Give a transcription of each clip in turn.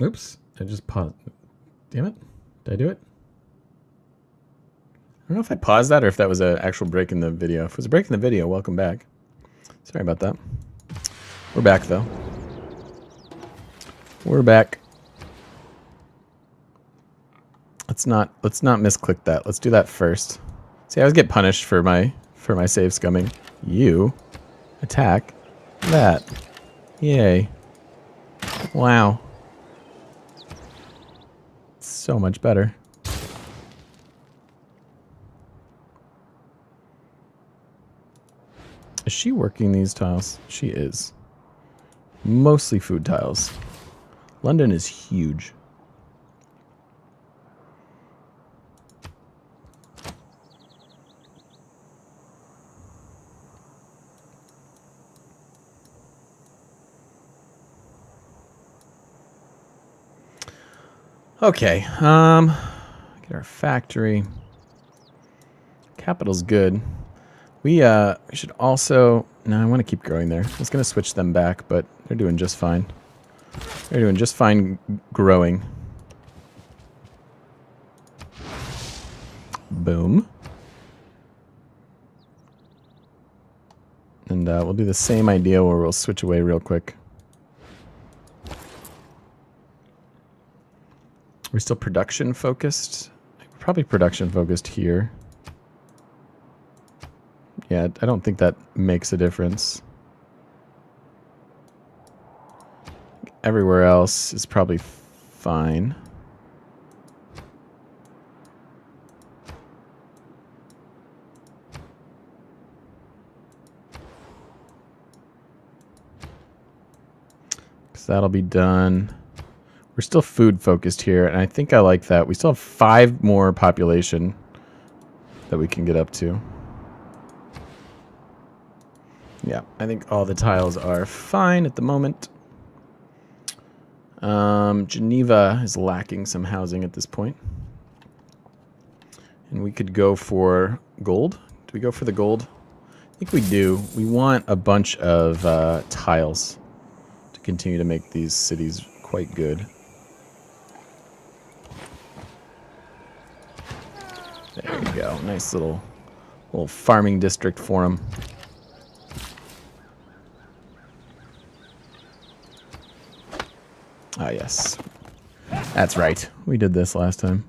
Oops, I just paused. Damn it. Did I do it? I don't know if I paused that or if that was an actual break in the video. If it was a break in the video, welcome back. Sorry about that. We're back, though. We're back. Let's not misclick that. Let's do that first. See, I always get punished for my save scumming. You attack that. Yay. Wow. So much better. Is she working these tiles? She is. Mostly food tiles. London is huge. Okay, get our factory. Capital's good. We should also... No, I want to keep growing there. I was going to switch them back, but they're doing just fine. They're doing just fine growing. Boom. And we'll do the same idea where we'll switch away real quick. We're still production focused. Probably production focused here. Yeah, I don't think that makes a difference. Everywhere else is probably fine. Because that'll be done. We're still food focused here, and I think I like that. We still have 5 more population that we can get up to. Yeah, I think all the tiles are fine at the moment. Geneva is lacking some housing at this point. And we could go for gold. Do we go for the gold? I think we do. We want a bunch of tiles to continue to make these cities quite good. There you go. Nice little farming district for them. Ah, yes. That's right. We did this last time.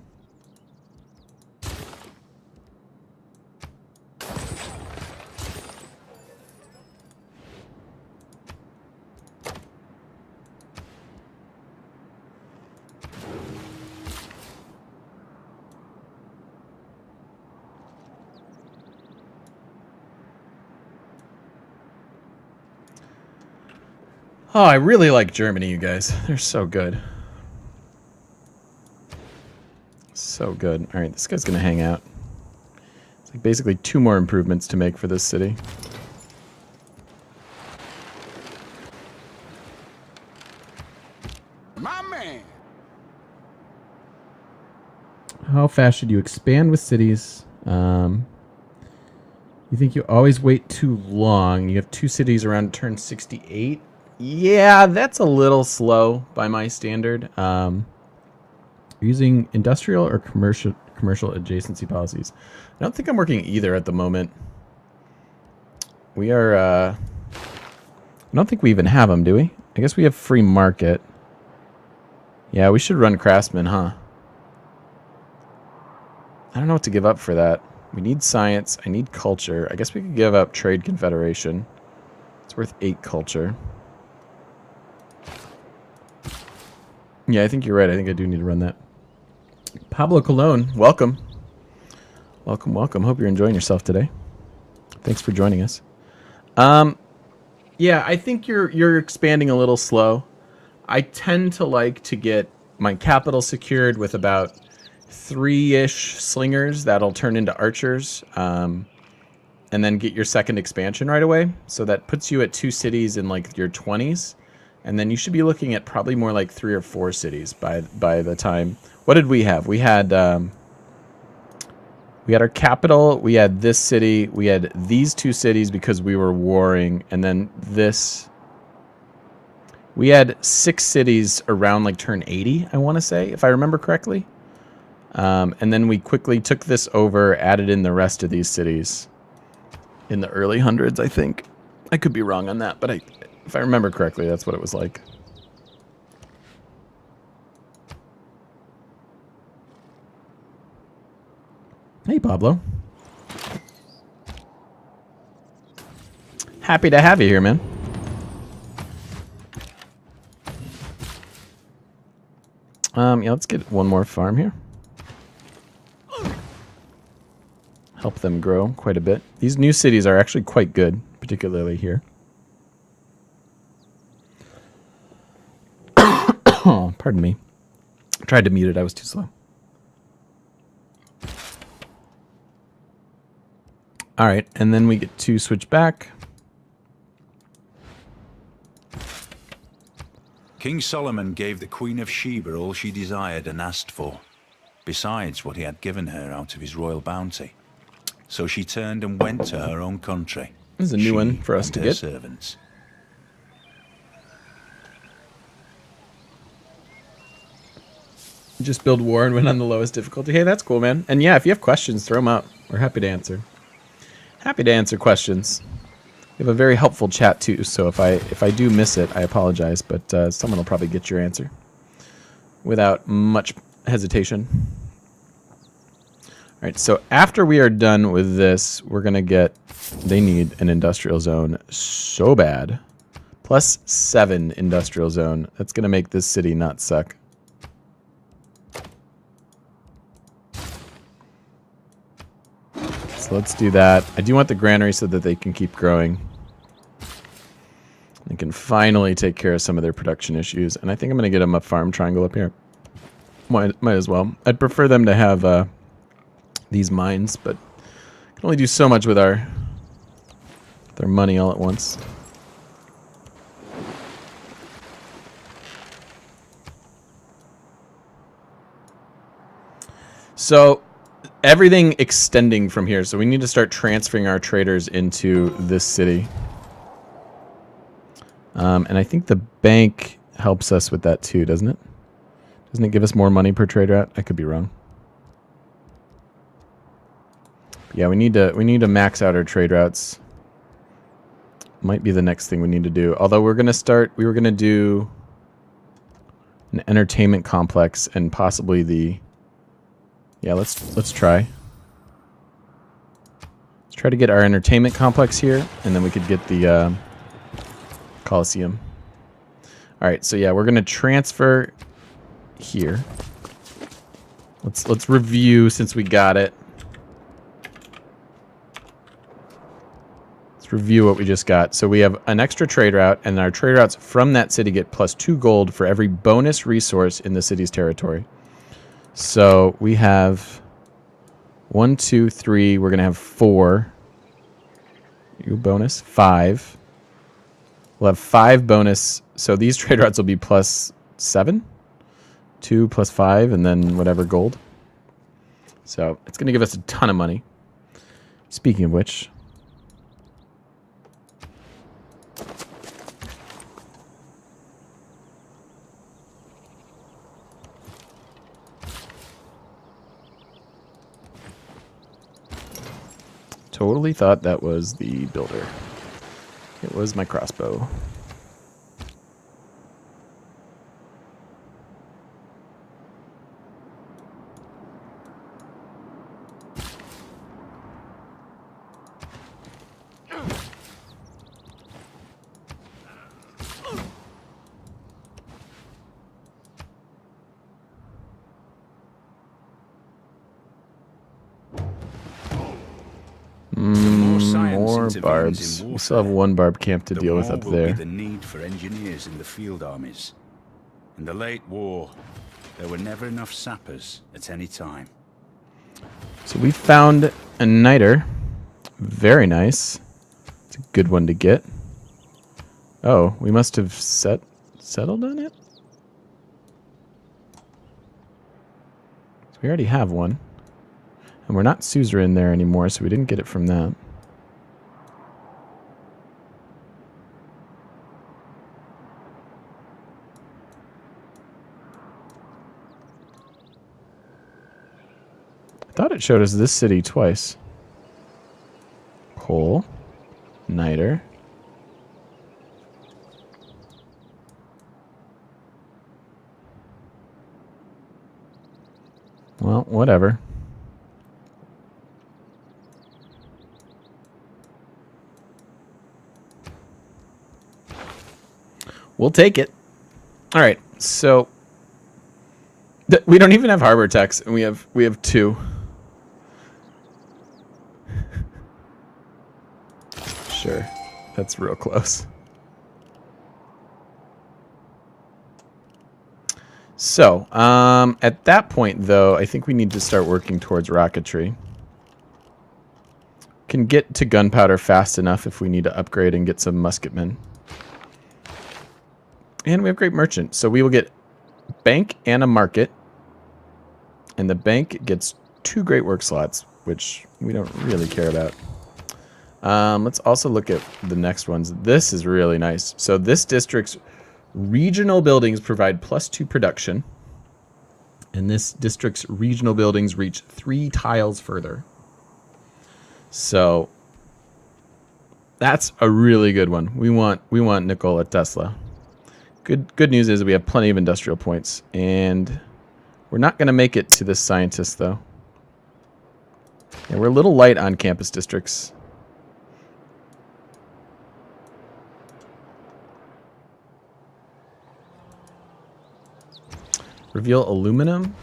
Oh, I really like Germany, you guys. They're so good. So good. All right, this guy's going to hang out. It's like basically 2 more improvements to make for this city. My man. How fast should you expand with cities? You think you always wait too long. You have 2 cities around turn 68. Yeah, that's a little slow by my standard. Using industrial or commercial adjacency policies. I don't think I'm working either at the moment. We are, I don't think we even have them, do we? I guess we have free market. Yeah, we should run craftsman, huh? I don't know what to give up for that. We need science. I need culture. I guess we could give up trade confederation. It's worth 8 culture. Yeah, I think you're right. I think I do need to run that. Pablo Colon, welcome. Welcome, welcome. Hope you're enjoying yourself today. Thanks for joining us. Yeah, I think you're expanding a little slow. I tend to like to get my capital secured with about 3-ish slingers that'll turn into archers, and then get your second expansion right away. So that puts you at 2 cities in like your 20s. And then you should be looking at probably more like 3 or 4 cities by the time. What did we have? We had our capital. We had this city. We had these 2 cities because we were warring, and then this. We had 6 cities around like turn 80, I want to say, if I remember correctly. And then we quickly took this over, added in the rest of these cities in the early hundreds, I think. I could be wrong on that, but if I remember correctly, that's what it was like. Hey, Pablo. Happy to have you here, man. Yeah, let's get one more farm here. Help them grow quite a bit. These new cities are actually quite good, particularly here. Oh, pardon me. I tried to mute it, I was too slow. Alright, and then we get to switch back. King Solomon gave the Queen of Sheba all she desired and asked for, besides what he had given her out of his royal bounty. So she turned and went to her own country. This is a new one for us to get. Servants. Just build war and win on the lowest difficulty. Hey, that's cool, man. And yeah, if you have questions, throw them out. We're happy to answer. Happy to answer questions. We have a very helpful chat too, so if I do miss it, I apologize, but someone will probably get your answer without much hesitation. All right, so after we are done with this, we're gonna get. They need an industrial zone so bad. +7 industrial zone. That's gonna make this city not suck. So let's do that. I do want the granary so that they can keep growing. They can finally take care of some of their production issues. And I think I'm going to get them a farm triangle up here. Might as well. I'd prefer them to have these mines, but I can only do so much with their money all at once. So everything extending from here. So we need to start transferring our traders into this city. And I think the bank helps us with that too, doesn't it? Doesn't it give us more money per trade route? I could be wrong. But yeah, we need to max out our trade routes. Might be the next thing we need to do. Although we were gonna do an entertainment complex and possibly the. Yeah, let's try. Let's try to get our entertainment complex here, and then we could get the Coliseum. All right, so yeah, we're gonna transfer here. Let's review since we got it. Let's review what we just got. So we have an extra trade route, and our trade routes from that city get +2 gold for every bonus resource in the city's territory. So we have 1, 2, 3. We're gonna have 4. You bonus 5. We'll have 5 bonus. So these trade routes will be +7, 2 + 5, and then whatever gold. So it's gonna give us a ton of money. Speaking of which. Totally thought that was the builder. It was my crossbow. More barbs. We still have 1 barb camp to deal with up there. The need for engineers in the field armies. In the late war, there were never enough sappers at any time. So we found a niter. Very nice. It's a good one to get. Oh, we must have settled on it? So we already have one. And we're not suzerain there anymore, so we didn't get it from that. I thought it showed us this city twice. Coal. Niter. Well, whatever. We'll take it. All right, so we don't even have harbor techs, and we have 2. Sure, that's real close. So, at that point, though, I think we need to start working towards rocketry. Can get to gunpowder fast enough if we need to upgrade and get some musketmen. And we have great merchant, so we will get bank and a market. And the bank gets 2 great work slots, which we don't really care about. Let's also look at the next ones. This is really nice. So this district's regional buildings provide +2 production. And this district's regional buildings reach 3 tiles further. So that's a really good one. We want Nikola Tesla. Good news is we have plenty of industrial points, and we're not going to make it to this scientist, though. Yeah, we're a little light on campus districts. Reveal aluminum?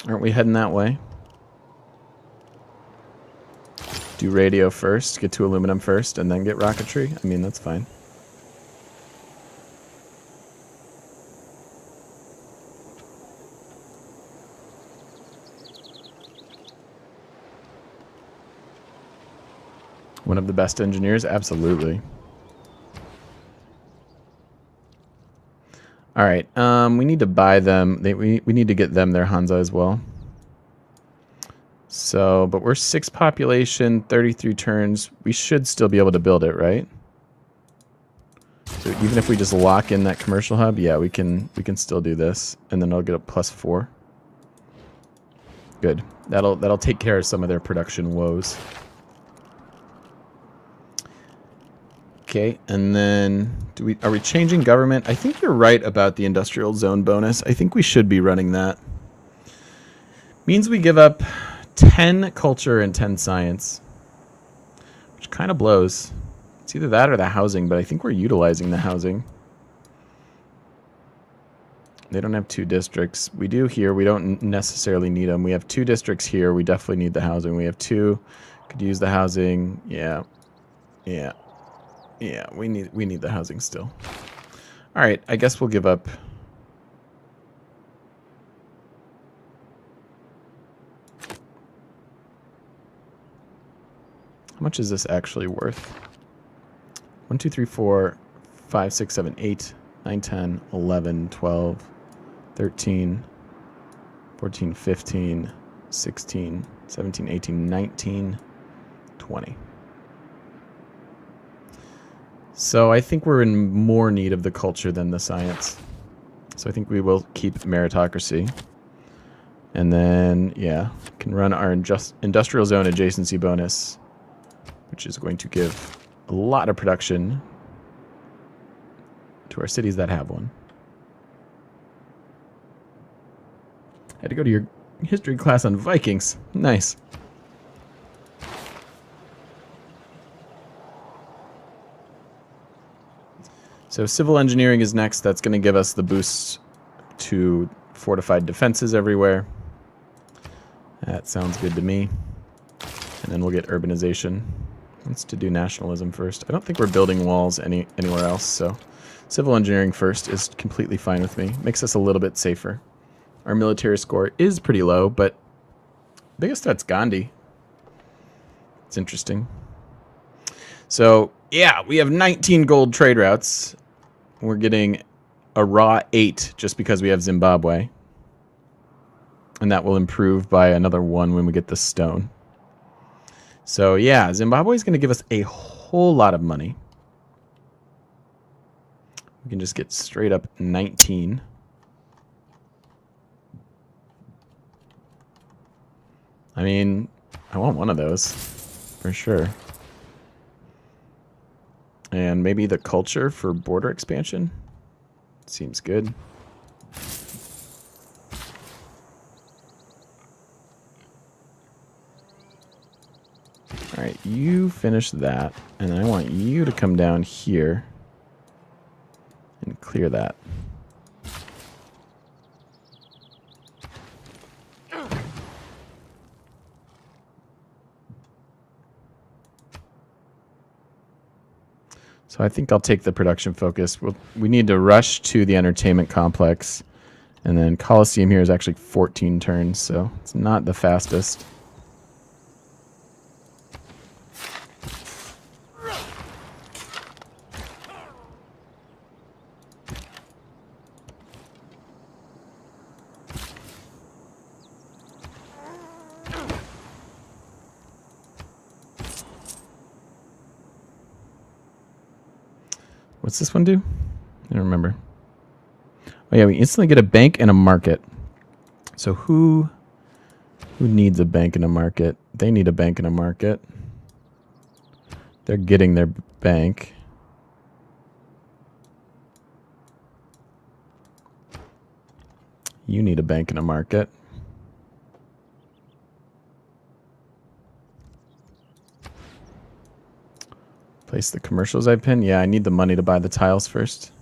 Aren't we heading that way? Do radio first, get to aluminum first, and then get rocketry? I mean, that's fine. One of the best engineers? Absolutely. All right, we need to buy them. We need to get them their Hansa as well. So, but we're 6 population, 33 turns. We should still be able to build it, right? So even if we just lock in that commercial hub, yeah, we can still do this, and then I'll get a +4. Good. That'll take care of some of their production woes. Okay, and then are we changing government? I think you're right about the industrial zone bonus. I think we should be running that. Means we give up 10 culture and 10 science, which kind of blows. It's either that or the housing, but I think we're utilizing the housing. They don't have 2 districts. We do here. We don't necessarily need them. We have 2 districts here. We definitely need the housing. We have 2. Could use the housing. Yeah. Yeah. Yeah, we need the housing still. All right, I guess we'll give up. How much is this actually worth? 1, 2, 3, 4, 5, 6, 7, 8, 9, 10, 11, 12, 13, 14, 15, 16, 17, 18, 19, 20. So I think we're in more need of the culture than the science. So I think we will keep meritocracy. And then, yeah, can run our industrial zone adjacency bonus, which is going to give a lot of production to our cities that have one. Had to go to your history class on Vikings. Nice. So civil engineering is next. That's going to give us the boost to fortified defenses everywhere. That sounds good to me. And then we'll get urbanization. Let's do nationalism first. I don't think we're building walls anywhere else, so civil engineering first is completely fine with me. Makes us a little bit safer. Our military score is pretty low, but biggest threat's Gandhi. It's interesting. So, yeah, we have 19 gold trade routes. We're getting a raw 8 just because we have Zimbabwe. And that will improve by another 1 when we get the stone. So, yeah, Zimbabwe is going to give us a whole lot of money. We can just get straight up 19. I mean, I want one of those for sure. And maybe the culture for border expansion. Seems good. Alright, you finish that. And I want you to come down here and clear that. So I think I'll take the production focus. We need to rush to the entertainment complex. And then Coliseum here is actually 14 turns, so it's not the fastest. What's this one do? I don't remember. Oh yeah, we instantly get a bank and a market. So who needs a bank and a market? They need a bank and a market. They're getting their bank. You need a bank and a market. Place the commercials I pinned. Yeah, I need the money to buy the tiles first.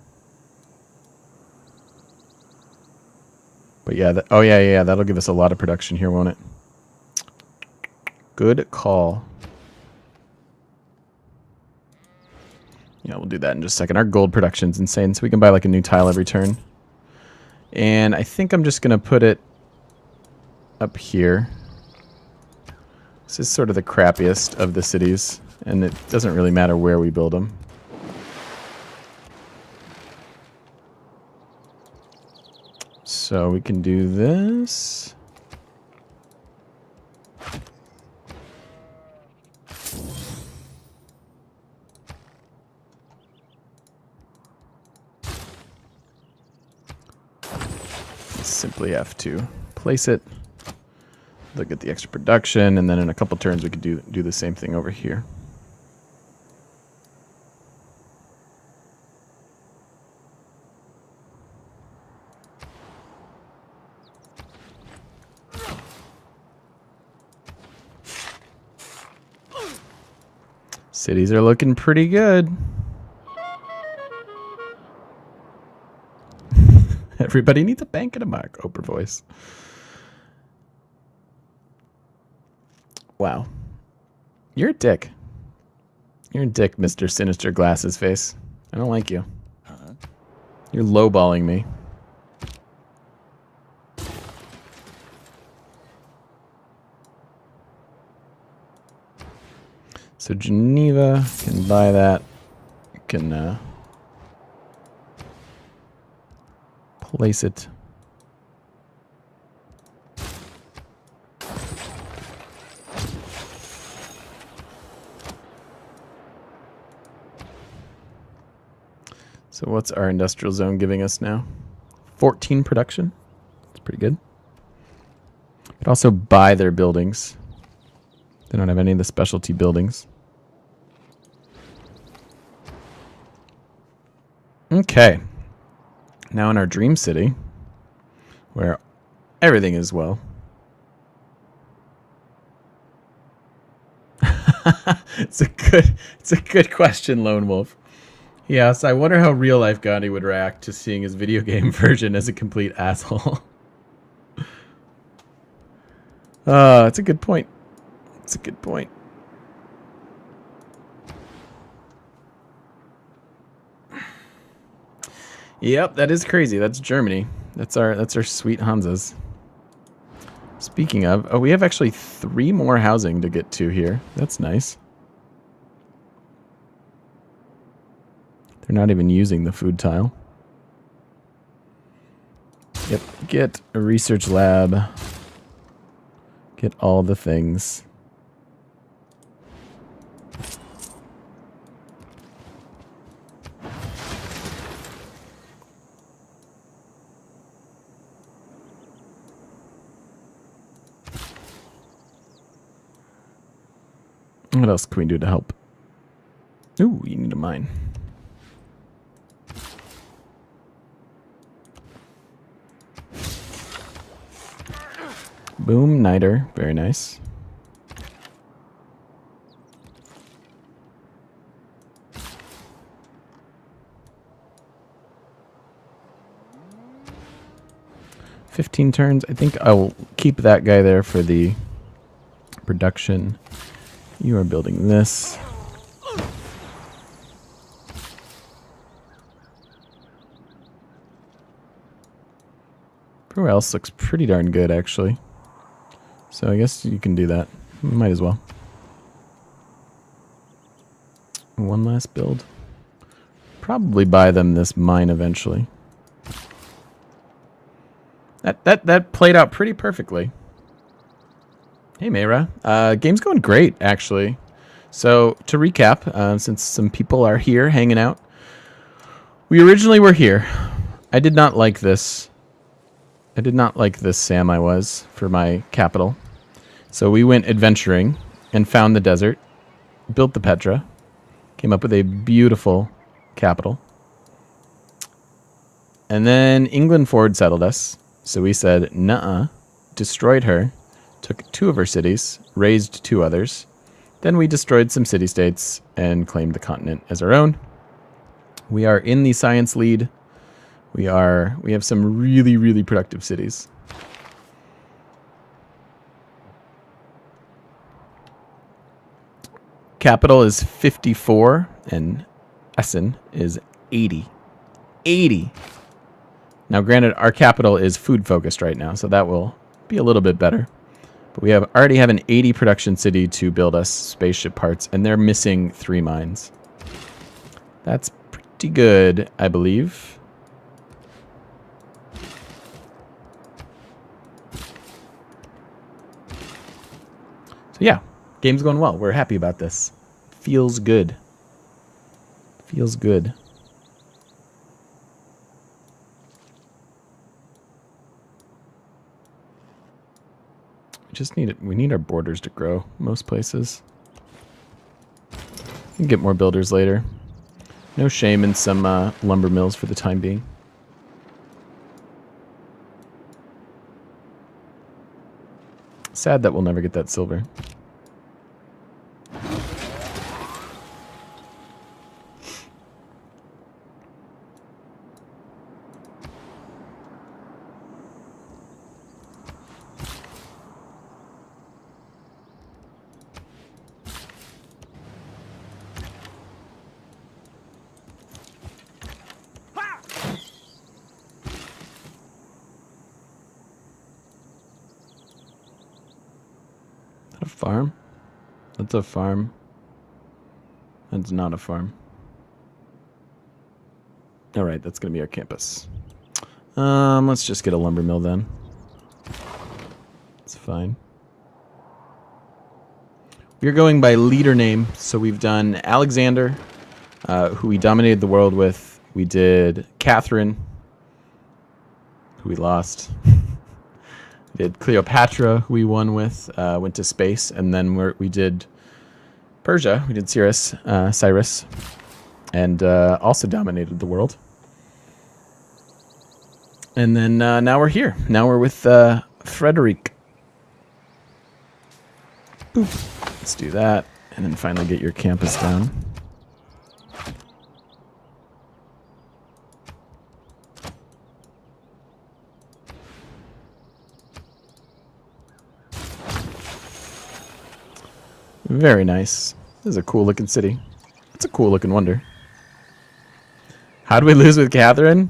But yeah, oh yeah, that'll give us a lot of production here, won't it? Good call. Yeah, we'll do that in just a second. Our gold production's insane, so we can buy like a new tile every turn. And I think I'm just going to put it up here. This is sort of the crappiest of the cities, and it doesn't really matter where we build them. So we can do this. Simply have to place it, look at the extra production, and then in a couple turns we could do the same thing over here. Cities are looking pretty good. Everybody needs a bank and a mark. Oprah voice. Wow. You're a dick. You're a dick, Mr. Sinister Glasses Face. I don't like you. You're lowballing me. So Geneva can buy that. Can place it. So what's our industrial zone giving us now? 14 production. That's pretty good. But also buy their buildings. They don't have any of the specialty buildings. Okay. Now in our dream city, where everything is well. It's a good question, Lone Wolf. Yes, I wonder how real life Gandhi would react to seeing his video game version as a complete asshole. That's a good point. It's a good point. Yep, that is crazy. That's Germany. That's our sweet Hansas. Speaking of, oh, we have actually 3 more housing to get to here. That's nice. They're not even using the food tile. Yep, get a research lab. Get all the things. What else can we do to help? Ooh, you need a mine. Boom, niter. Very nice. "15 turns. I think I will keep that guy there for the production. You are building this. Everywhere else looks pretty darn good, actually. So I guess you can do that. Might as well. One last build. Probably buy them this mine eventually. That played out pretty perfectly. Hey, Mayra. Game's going great, actually. So, to recap, since some people are here hanging out, we originally were here. I did not like this. I did not like this Sam I was for my capital. So we went adventuring and found the desert, built the Petra, came up with a beautiful capital. And then England Ford settled us. So we said, nuh-uh, destroyed her, took 2 of her cities, raised 2 others. Then we destroyed some city-states and claimed the continent as our own. We are in the science lead. We have some really, really productive cities. Capital is 54 and Essen is 80. 80. Now, granted, our capital is food focused right now, so that will be a little bit better. But we already have an 80 production city to build us spaceship parts, and they're missing 3 mines. That's pretty good, I believe. So yeah, game's going well. We're happy about this. Feels good. Feels good. We need our borders to grow most places. We can get more builders later. No shame in some lumber mills for the time being. Sad that we'll never get that silver. A farm? That's a farm. That's not a farm. Alright, that's going to be our campus. Let's just get a lumber mill then. It's fine. We're going by leader name, so we've done Alexander, who we dominated the world with. We did Catherine, who we lost. We did Cleopatra, who we won with, went to space, and then we did Persia. We did Cyrus, and also dominated the world. And then now we're here. Now we're with Frederick. Boop. Let's do that, and then finally get your campus down. Very nice. This is a cool looking city. It's a cool looking wonder. How do we lose with Catherine?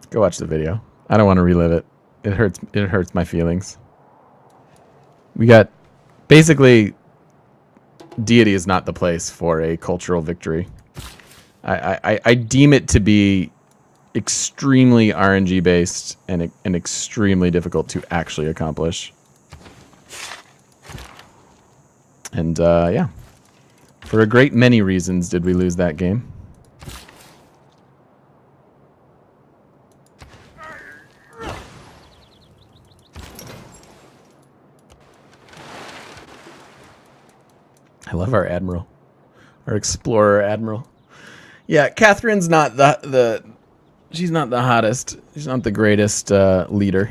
Go watch the video. I don't want to relive it. It hurts my feelings. We got basically deity is not the place for a cultural victory. I deem it to be extremely RNG based and extremely difficult to actually accomplish. And yeah, for a great many reasons did we lose that game. I love our admiral, our explorer admiral. Yeah, Catherine's not the she's not the hottest. She's not the greatest leader.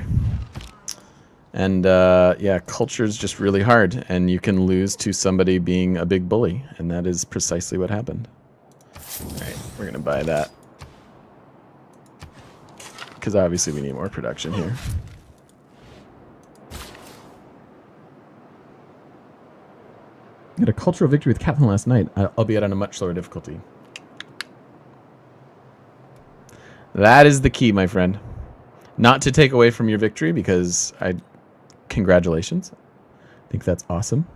And yeah, culture is just really hard, and you can lose to somebody being a big bully, and that is precisely what happened. All right, we're gonna buy that because obviously we need more production here. Got a cultural victory with Catherine last night, albeit on a much lower difficulty. That is the key, my friend. Not to take away from your victory, because congratulations. I think that's awesome.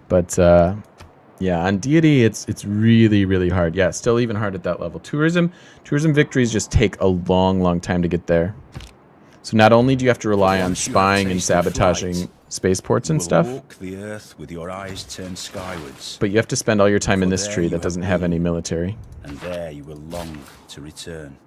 But yeah, on deity, it's really, really hard. Yeah, still even hard at that level. Tourism victories just take a long time to get there. So not only do you have to rely on spying and sabotaging spaceports and stuff, walk the earth with your eyes turned skywards, but you have to spend all your time in this tree that doesn't have any military. And there you will long to return.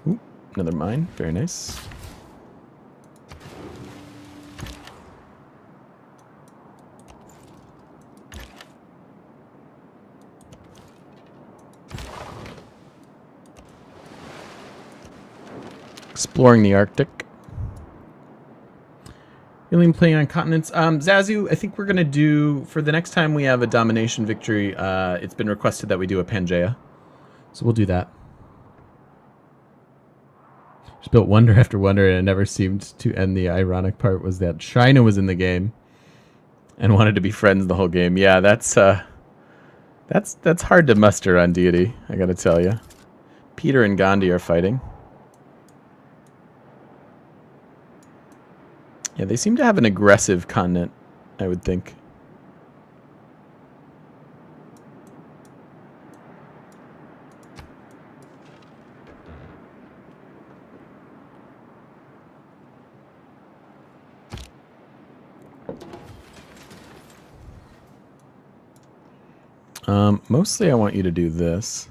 Ooh, another mine. Very nice. Exploring the Arctic. Alien playing on continents. Zazu, I think we're going to do, for the next time we have a domination victory, it's been requested that we do a Pangea. So we'll do that. Just built wonder after wonder, and it never seemed to end. The ironic part was that China was in the game and wanted to be friends the whole game. Yeah, that's hard to muster on deity, I gotta tell you. Peter and Gandhi are fighting. Yeah, they seem to have an aggressive continent, I would think. Mostly I want you to do this.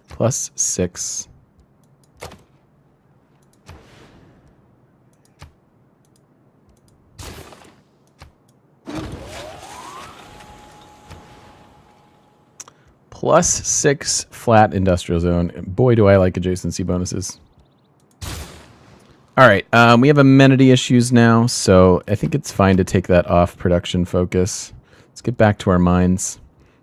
+6. +6 flat industrial zone. Boy, do I like adjacency bonuses. All right, we have amenity issues now, so I think it's fine to take that off production focus. Let's get back to our mines.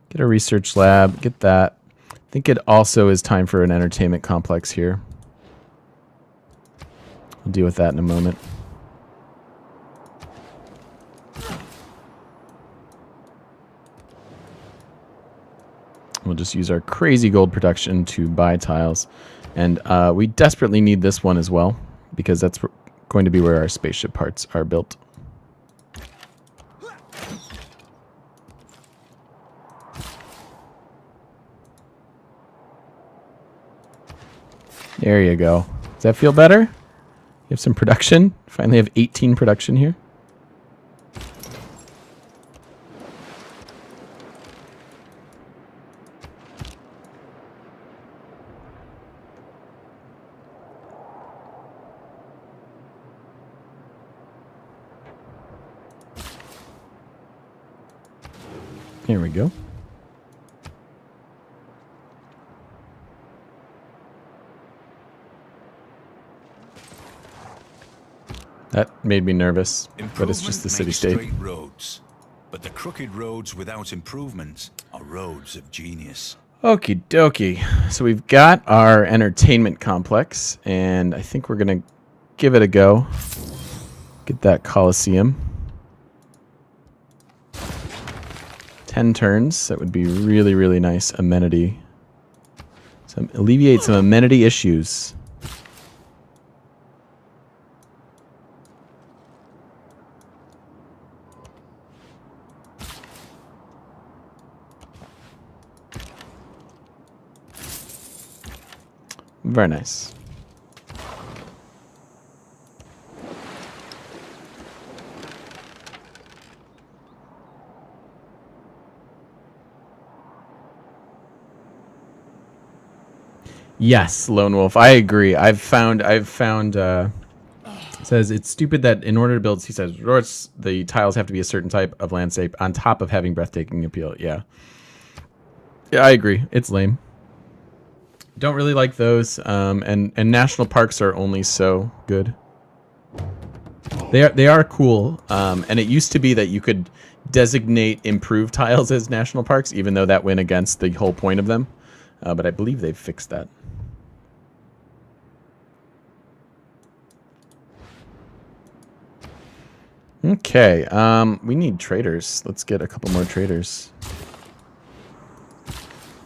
Get a research lab, get that. I think it also is time for an entertainment complex here. I'll deal with that in a moment. We'll just use our crazy gold production to buy tiles. And we desperately need this one as well, because that's going to be where our spaceship parts are built. There you go. Does that feel better? You have some production. Finally have 18 production here. Here we go. That made me nervous, but it's just the city-state. Straight roads, but the crooked roads without improvements are roads of genius. Okie dokie. So we've got our entertainment complex, and I think we're going to give it a go. Get that Coliseum. 10 turns. That would be really, really nice amenity. Alleviate some amenity issues. Very nice. Yes, Lone Wolf. I agree. I've found says it's stupid that in order to build seaside resorts, the tiles have to be a certain type of landscape on top of having breathtaking appeal. Yeah. Yeah, I agree. It's lame. Don't really like those. And national parks are only so good. They are cool. And it used to be that you could designate improved tiles as national parks, even though that went against the whole point of them. But I believe they've fixed that. Okay, we need traders. Let's get a couple more traders.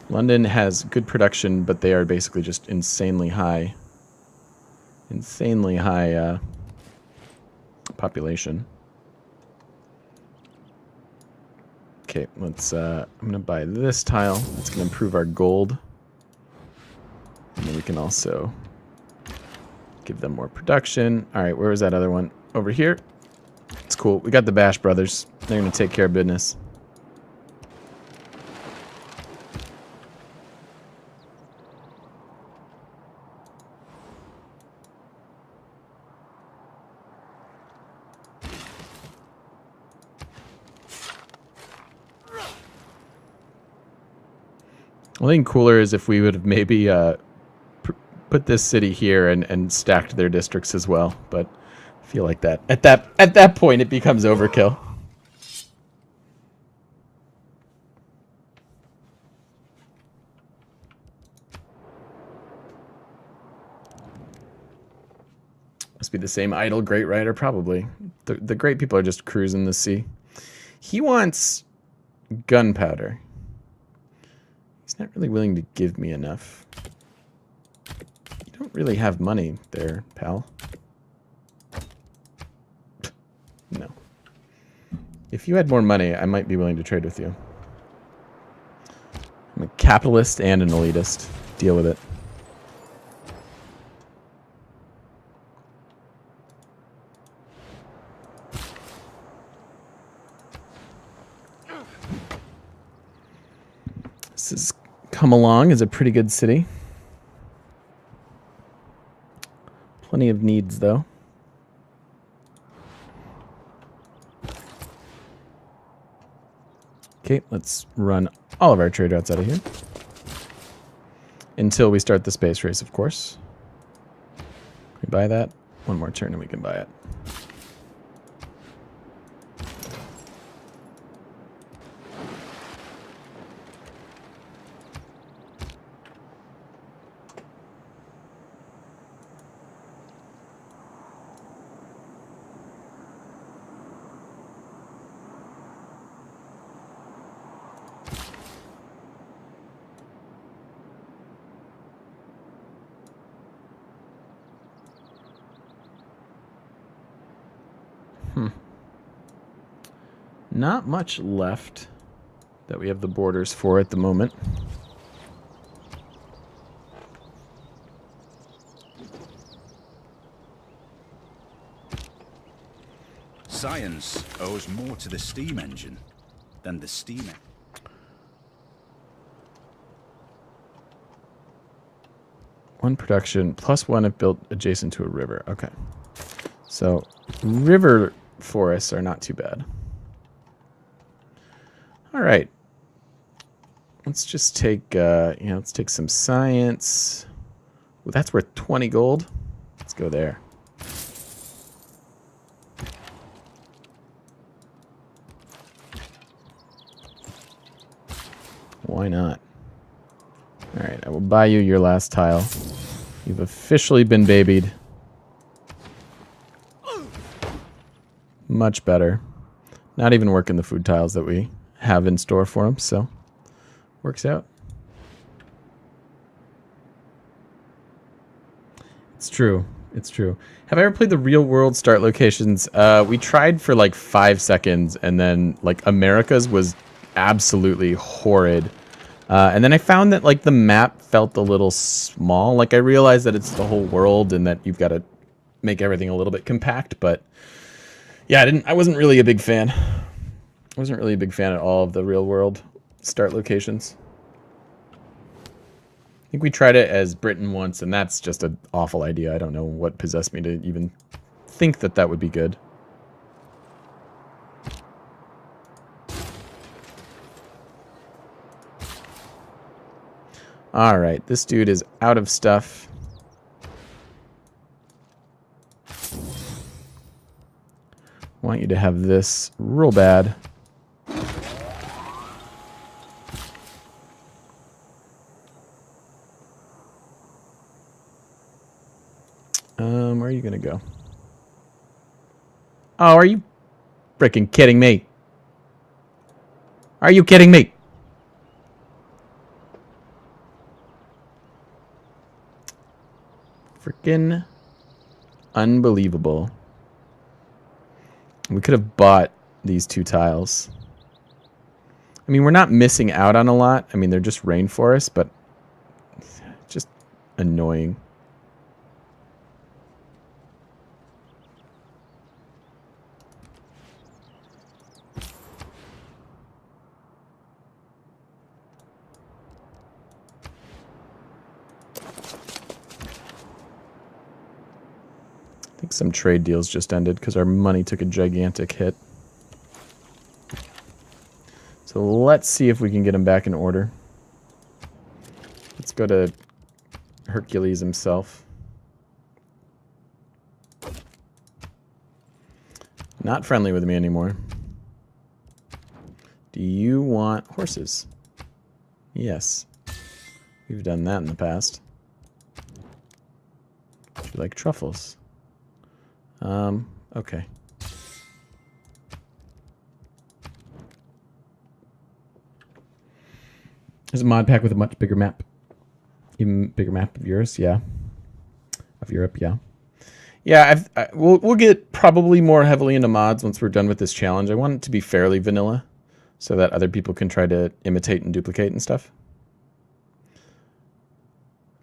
London has good production, but they are basically just insanely high. Insanely high population. Okay, let's, I'm gonna buy this tile. It's gonna improve our gold. And then we can also give them more production. Alright, where was that other one? Over here. It's cool. We got the Bash brothers. They're going to take care of business. I think cooler is if we would have maybe put this city here and stacked their districts as well, but I feel like that at that point it becomes overkill. Must be the same idle great rider, probably. The great people are just cruising the sea. He wants gunpowder. He's not really willing to give me enough. You don't really have money there, pal. No. If you had more money, I might be willing to trade with you. I'm a capitalist and an elitist. Deal with it. This has come along as a pretty good city. Plenty of needs, though. Okay, let's run all of our trade routes out of here. Until we start the space race, of course. We buy that. One more turn and we can buy it. Not much left that we have the borders for at the moment. Science owes more to the steam engine than the steamer. One production plus one if built adjacent to a river. Okay. So river forests are not too bad. All right. Let's just take, let's take some science. Well, that's worth 20 gold. Let's go there. Why not? All right, I will buy you your last tile. You've officially been babied. Much better. Not even working the food tiles that we have in store for them, so works out. It's true. It's true. Have I ever played the real world start locations? We tried for like 5 seconds, and then like America's was absolutely horrid. And then I found that like the map felt a little small. Like I realized that it's the whole world and that you've got to make everything a little bit compact. But yeah, I wasn't really a big fan. I wasn't really a big fan at all of the real world start locations. I think we tried it as Britain once, and that's just an awful idea. I don't know what possessed me to even think that that would be good. All right, this dude is out of stuff. Want you to have this real bad. Where are you gonna go? Oh, are you freaking kidding me? Are you kidding me? Freaking unbelievable. We could have bought these 2 tiles. I mean, we're not missing out on a lot. I mean, they're just rainforest, but just annoying. I think some trade deals just ended because our money took a gigantic hit. So let's see if we can get him back in order. Let's go to Hercules himself. Not friendly with me anymore. Do you want horses? Yes. We've done that in the past. Do you like truffles? Okay. There's a mod pack with a much bigger map. Even bigger map of yours, yeah. Of Europe, yeah. Yeah, we'll get probably more heavily into mods once we're done with this challenge. I want it to be fairly vanilla so that other people can try to imitate and duplicate and stuff.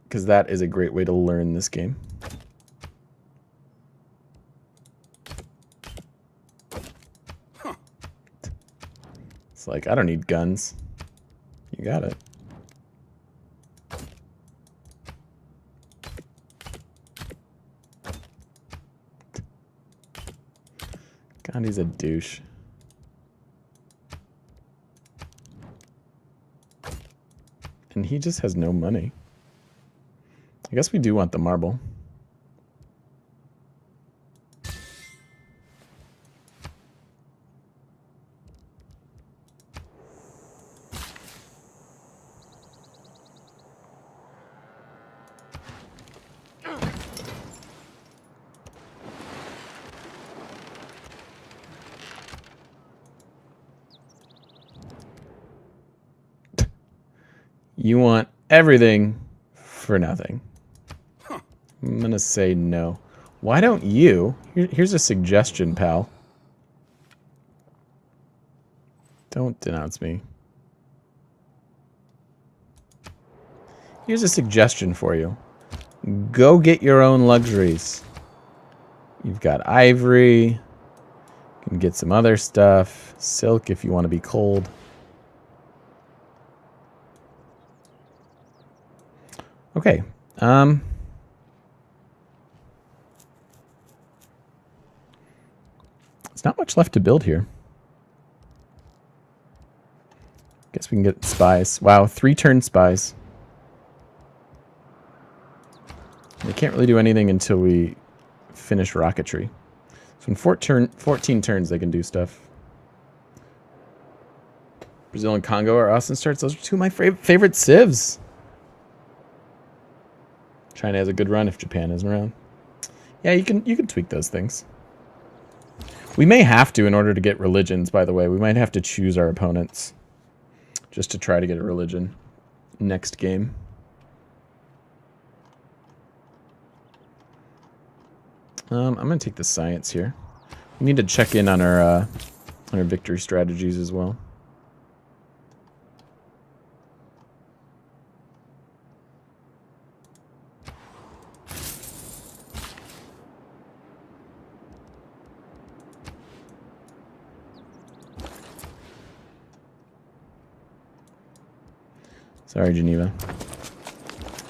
Because that is a great way to learn this game. It's like, I don't need guns. You got it. God, he's a douche. And he just has no money. I guess we do want the marble. You want everything for nothing. I'm gonna say no. Why don't you? Here's a suggestion, pal. Don't denounce me. Here's a suggestion for you. Go get your own luxuries. You've got ivory. You can get some other stuff. Silk if you want to be cold. Okay. There's not much left to build here. Guess we can get spies. Wow, 3-turn spies. We can't really do anything until we finish rocketry. So in 14 turns, they can do stuff. Brazil and Congo are awesome starts. Those are 2 of my favorite civs. China has a good run if Japan isn't around. Yeah, you can tweak those things. We may have to in order to get religions, by the way. We might have to choose our opponents just to try to get a religion next game. I'm going to take the science here. We need to check in on our victory strategies as well. Sorry, Geneva.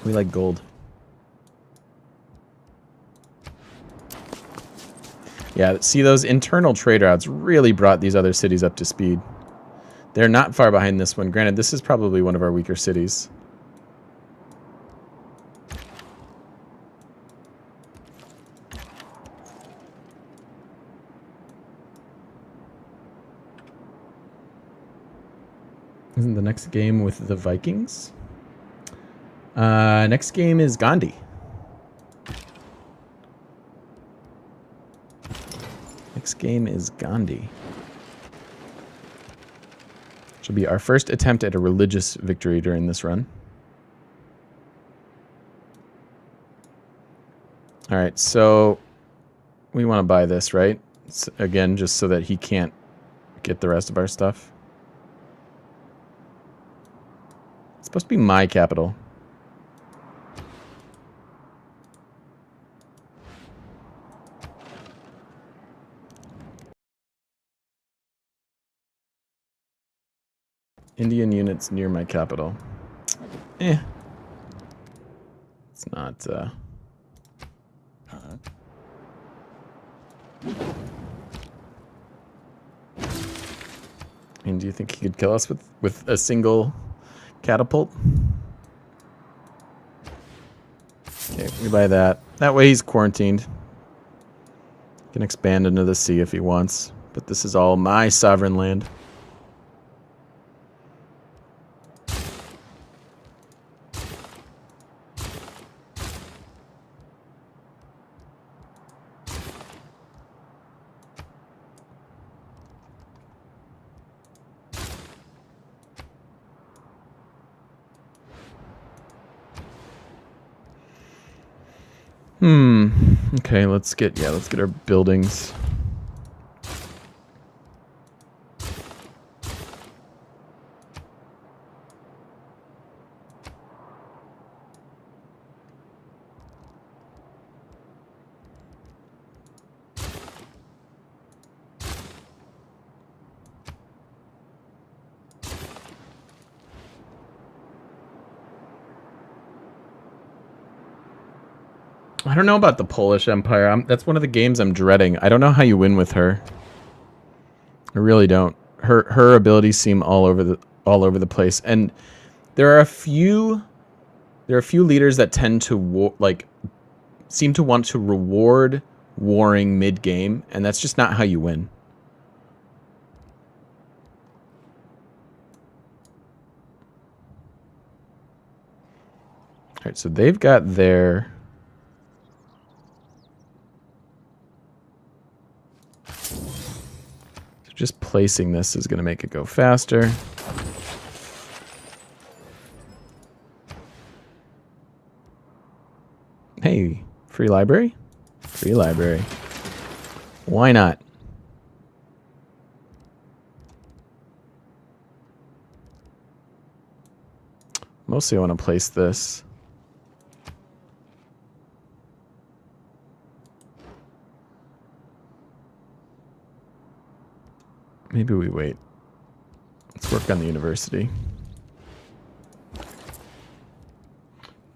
We like gold. Yeah, see, those internal trade routes really brought these other cities up to speed. They're not far behind this one. Granted, this is probably one of our weaker cities. Isn't the next game with the Vikings? Next game is Gandhi. Next game is Gandhi. Should be our first attempt at a religious victory during this run. Alright, so we want to buy this, right? Again, just so that he can't get the rest of our stuff. It's supposed to be my capital. Indian units near my capital. It's not, I mean, do you think he could kill us with a single catapult? Okay, we buy that. That way he's quarantined. He can expand into the sea if he wants. But this is all my sovereign land. Okay, let's get our buildings. I don't know about the Polish Empire. That's one of the games I'm dreading. I don't know how you win with her. I really don't. Her abilities seem all over the place, and there are a few leaders that tend to seem to want to reward warring mid game, and that's just not how you win. All right, so they've got their. Just placing this is going to make it go faster. Hey, free library? Free library. Why not? Mostly I want to place this. Maybe we wait. Let's work on the university.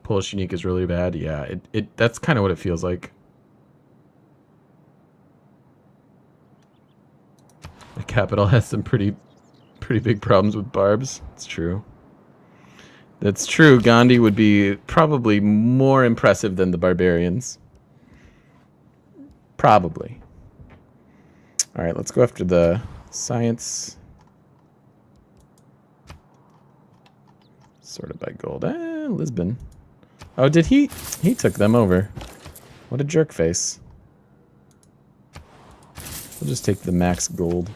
Polish unique is really bad. Yeah, that's kind of what it feels like. The capital has some pretty big problems with barbs. It's true. That's true. Gandhi would be probably more impressive than the barbarians. Probably. All right, let's go after the science. Sorted by gold. Lisbon. Oh, did he? He took them over. What a jerk face. We'll just take the max gold.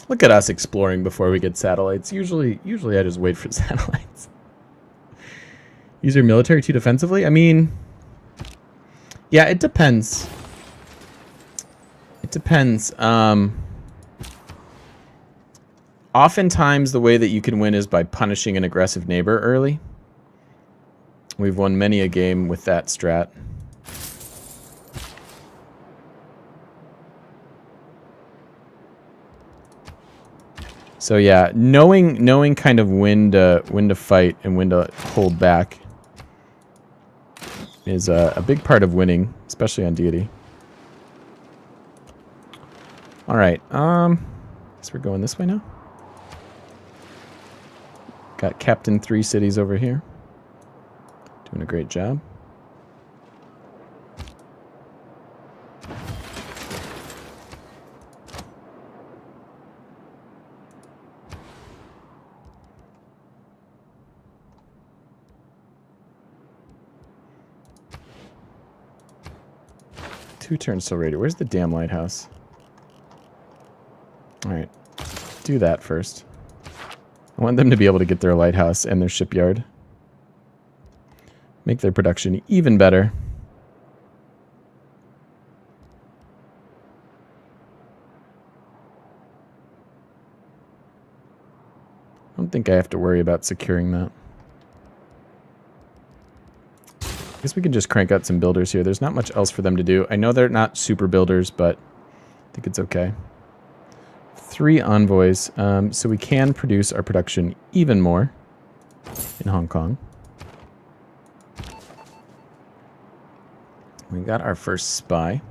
Look at us exploring before we get satellites. Usually I just wait for satellites. Use your military too defensively? I mean, yeah, it depends. It It depends. Oftentimes, the way that you can win is by punishing an aggressive neighbor early. We've won many a game with that strat. So yeah, knowing kind of when to fight and when to hold back is a big part of winning, especially on deity. All right, guess we're going this way now. Got Captain 3 cities over here, doing a great job. Two turns still ready. Where's the damn lighthouse? Alright. Do that first. I want them to be able to get their lighthouse and their shipyard. Make their production even better. I don't think I have to worry about securing that. I guess we can just crank out some builders here. There's not much else for them to do. I know they're not super builders, but I think it's okay. 3 envoys, so we can produce our production even more in Hong Kong. We got our first spy.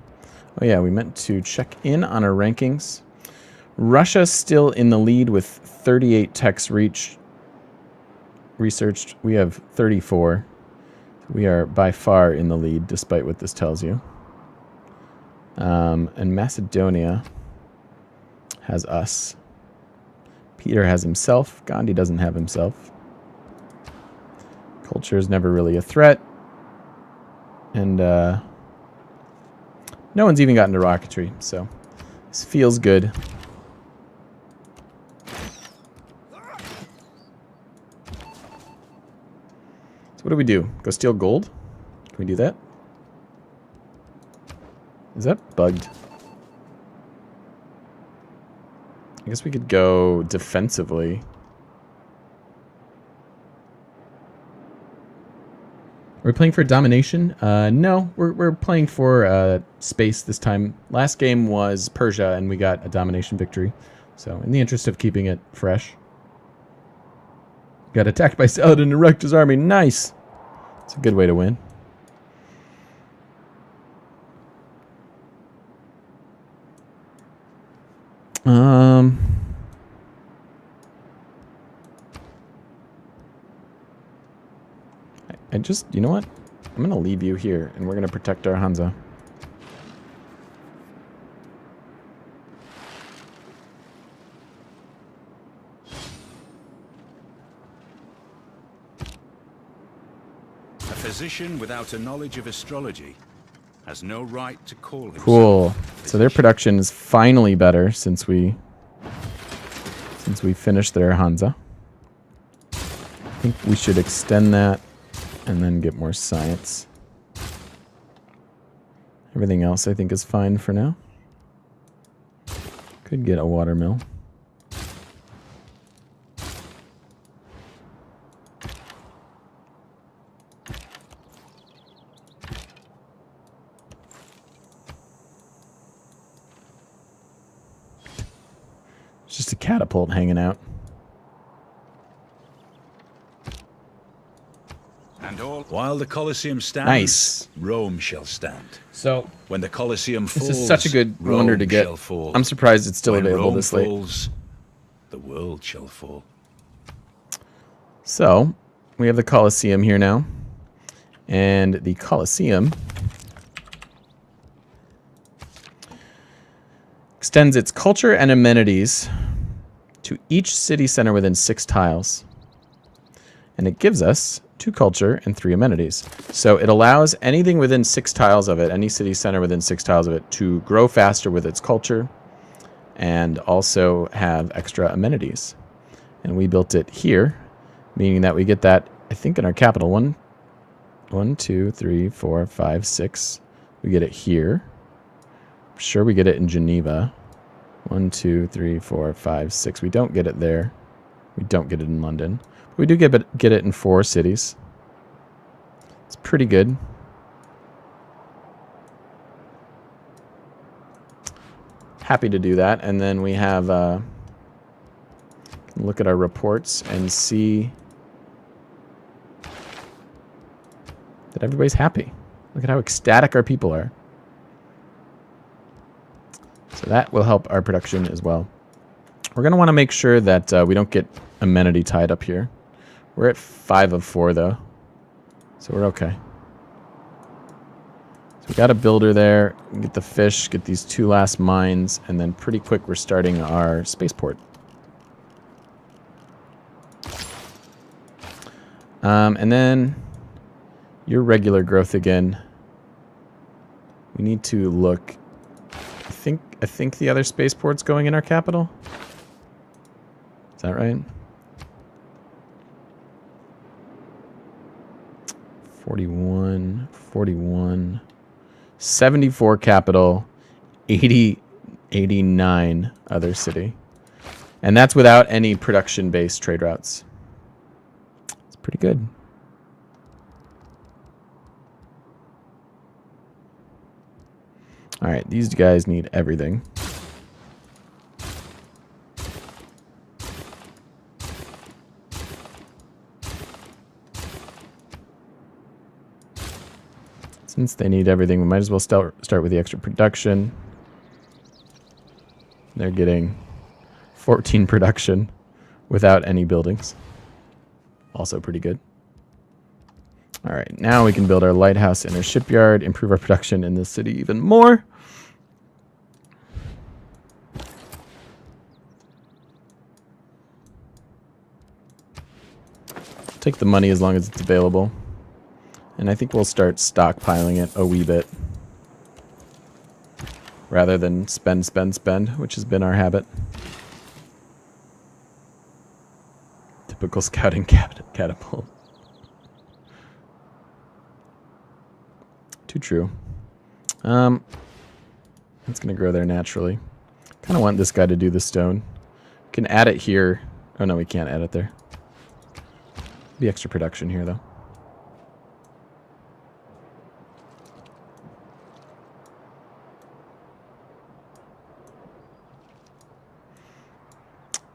Oh yeah, we meant to check in on our rankings. Russia's still in the lead with 38 techs researched. We have 34. We are by far in the lead, despite what this tells you. And Macedonia has us. Peter has himself. Gandhi doesn't have himself. Culture is never really a threat. And no one's even gotten to rocketry, so this feels good. So what do we do? Go steal gold? Can we do that? Is that bugged? I guess we could go defensively. Are we playing for domination? No, we're playing for space this time. Last game was Persia, and we got a domination victory. So, in the interest of keeping it fresh. Got attacked by Saladin and wrecked his army. Nice! It's a good way to win. I just, you know what? I'm going to leave you here, and we're going to protect our Hansa. A physician without a knowledge of astrology has no right to call himself. Cool. So their production is finally better since we finished their Hansa. I think we should extend that and then get more science. Everything else I think is fine for now. Could get a watermill. It's just a catapult hanging out. And all while the Colosseum stands, Nice. Rome shall stand. So When the Colosseum falls, this is such a good Rome wonder to get. shall fall. I'm surprised it's still When available Rome this late. falls, the world shall fall. So we have the Colosseum here now. And the Colosseum extends its culture and amenities to each city center within 6 tiles. And it gives us 2 culture and 3 amenities. So it allows anything within 6 tiles of it, any city center within 6 tiles of it, to grow faster with its culture and also have extra amenities. And we built it here, meaning that we get that, I think, in our capital. 1, 2, 3, 4, 5, 6. We get it here. sure we get it in Geneva. 1, 2, 3, 4, 5, 6. We don't get it there. We don't get it in London. But we do get it in 4 cities. It's pretty good. Happy to do that. And then we have... look at our reports and see that everybody's happy. Look at how ecstatic our people are. So that will help our production as well. We're going to want to make sure that we don't get amenity tied up here. We're at 5 of 4 though. So we're okay. So we got a builder there. We can get the fish, get these 2 last mines, and then pretty quick we're starting our spaceport. And then your regular growth again. We need to look. I think the other spaceport's going in our capital. Is that right? 41, 41, 74 capital, 89 other city. And that's without any production-based trade routes. It's pretty good. All right, these guys need everything. Since they need everything, we might as well start with the extra production. They're getting 14 production without any buildings. Also pretty good. All right, now we can build our lighthouse and our shipyard, improve our production in this city even more. Take the money as long as it's available. And I think we'll start stockpiling it a wee bit. Rather than spend, which has been our habit. Typical scouting catapult. Too true. It's going to grow there naturally. Kind of want this guy to do the stone. We can add it here. Oh no, we can't add it there. Be extra production here, though.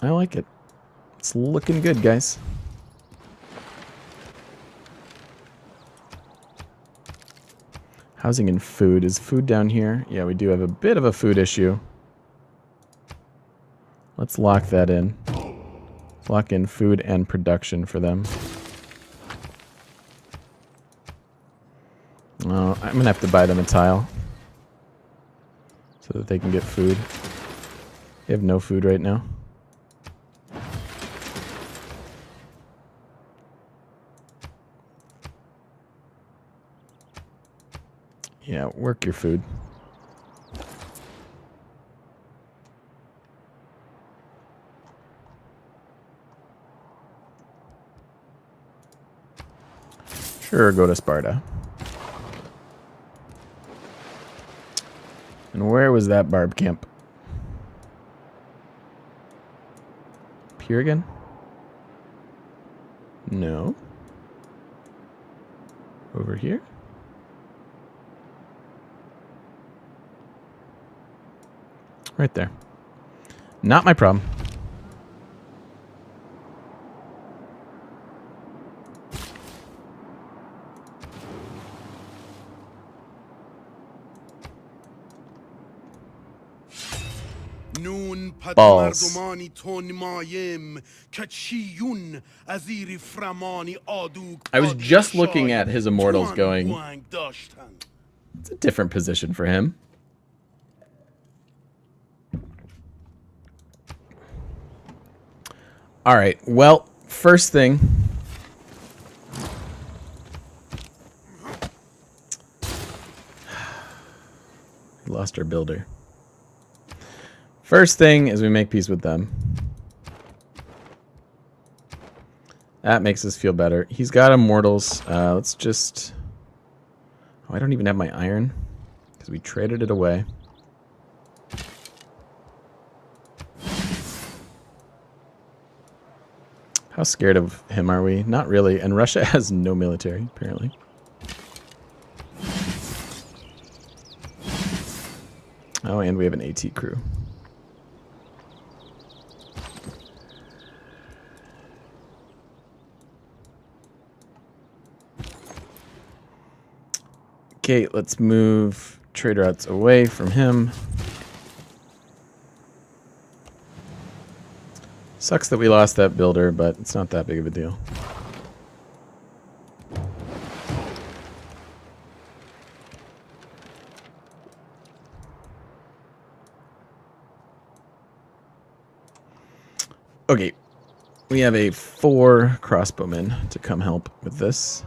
I like it. It's looking good, guys. Housing and food. Is food down here? Yeah, we do have a bit of a food issue. Let's lock that in. Lock in food and production for them. Oh, I'm gonna have to buy them a tile so that they can get food. They have no food right now. Yeah, work your food. Sure, go to Sparta. And where was that barb camp? Up here again? No. Over here? Right there. Not my problem. Balls. I was just looking at his immortals going, it's a different position for him. All right, well, first thing. We lost our builder. First thing is we make peace with them. That makes us feel better. He's got immortals. Let's just... Oh, I don't even have my iron because we traded it away. How scared of him are we? Not really. And Russia has no military, apparently. Oh, and we have an AT crew. Okay, let's move trade routes away from him. Sucks that we lost that builder, but it's not that big of a deal. Okay, we have a 4 crossbowmen to come help with this.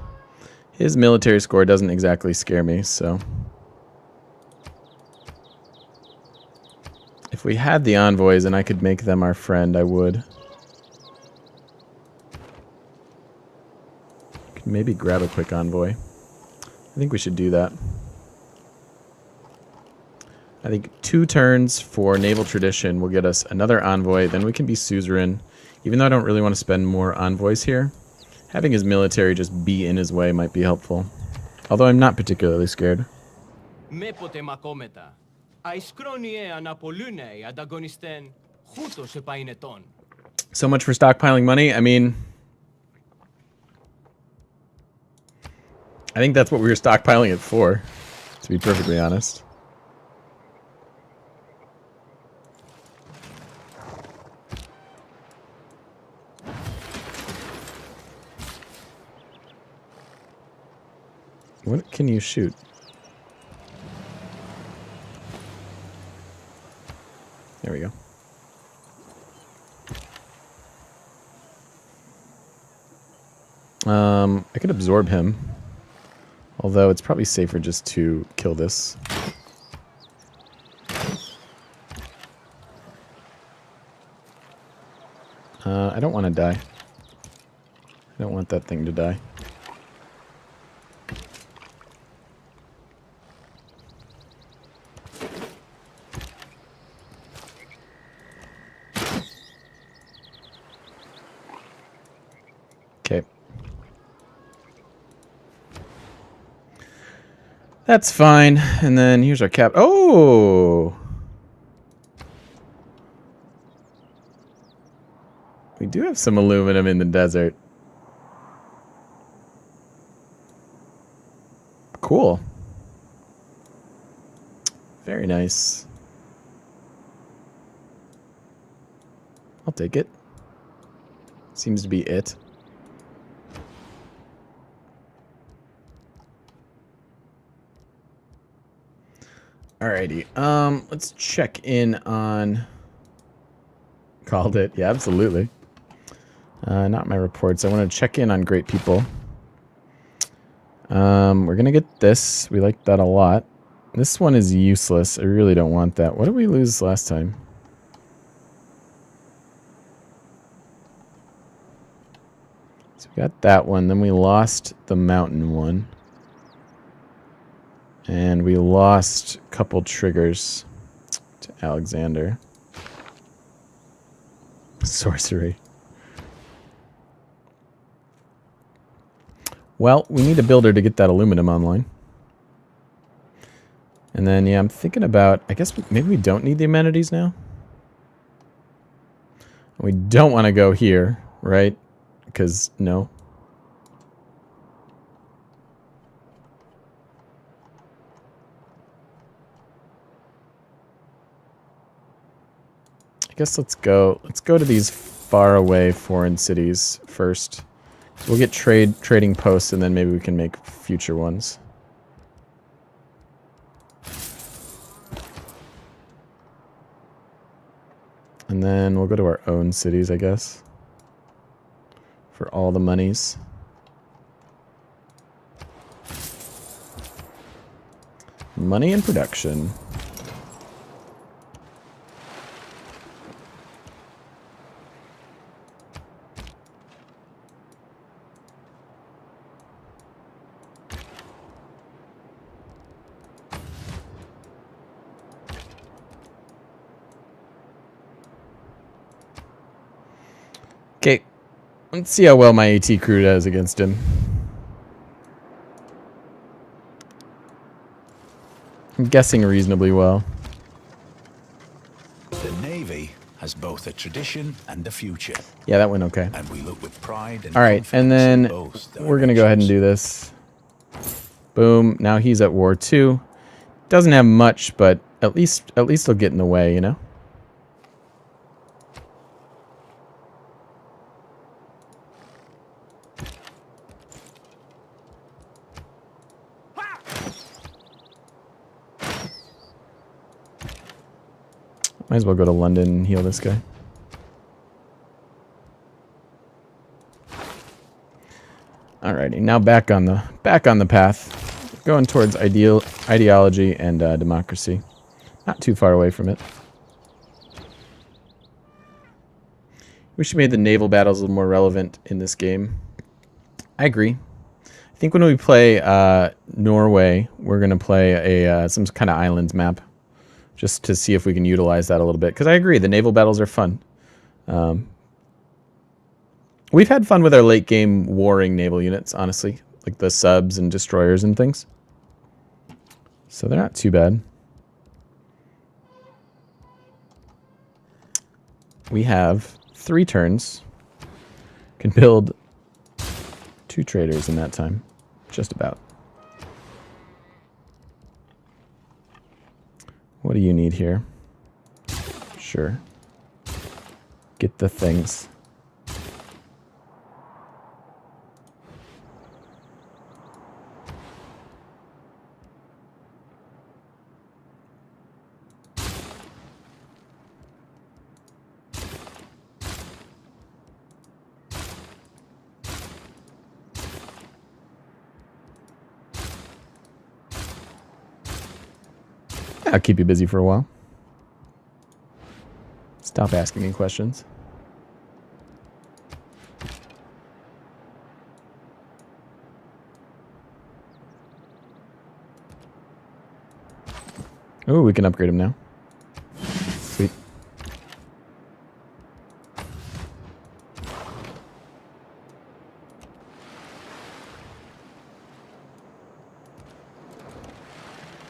His military score doesn't exactly scare me, so... If we had the envoys and I could make them our friend, I would. Could maybe grab a quick envoy. I think we should do that. I think 2 turns for naval tradition will get us another envoy, then we can be suzerain. Even though I don't really want to spend more envoys here, having his military just be in his way might be helpful. Although I'm not particularly scared. So much for stockpiling money. I mean, I think that's what we were stockpiling it for, to be perfectly honest. What can you shoot? There we go. I could absorb him. Although it's probably safer just to kill this. I don't want to die. I don't want that thing to die. Okay. That's fine. And then here's our cap. Oh! We do have some aluminum in the desert. Cool. Very nice. I'll take it. Seems to be it. Alrighty. Let's check in on... Called it. Yeah, absolutely. Not my reports. I want to check in on great people. We're going to get this. We like that a lot. This one is useless. I really don't want that. What did we lose last time? So we got that one. Then we lost the mountain one. And we lost a couple triggers to Alexander. Sorcery. Well, we need a builder to get that aluminum online. And then, yeah, I'm thinking about... I guess maybe we don't need the amenities now? We don't want to go here, right? Because, no. I guess let's go to these faraway foreign cities first. We'll get trading posts, and then maybe we can make future ones. And then we'll go to our own cities, I guess, for all the monies. Money and production. Let's see how well my AT crew does against him. I'm guessing reasonably well. The Navy has both a tradition and a future. Yeah, that went okay. And we look with pride and all right, and then we're going to go ahead and do this. Boom. Now he's at war too. Doesn't have much, but at least he'll get in the way, you know? Might as well go to London and heal this guy. Alrighty, now back on the path, going towards ideology and democracy. Not too far away from it. Wish we made the naval battles a little more relevant in this game. I agree. I think when we play Norway, we're gonna play a some kind of islands map, just to see if we can utilize that a little bit. Because I agree, the naval battles are fun. We've had fun with our late game warring naval units, honestly. Like the subs and destroyers and things. So they're not too bad. We have 3 turns. Can build 2 traders in that time. Just about. What do you need here? Sure. Get the things. I'll keep you busy for a while. Stop asking me questions. Oh, we can upgrade him now. Sweet.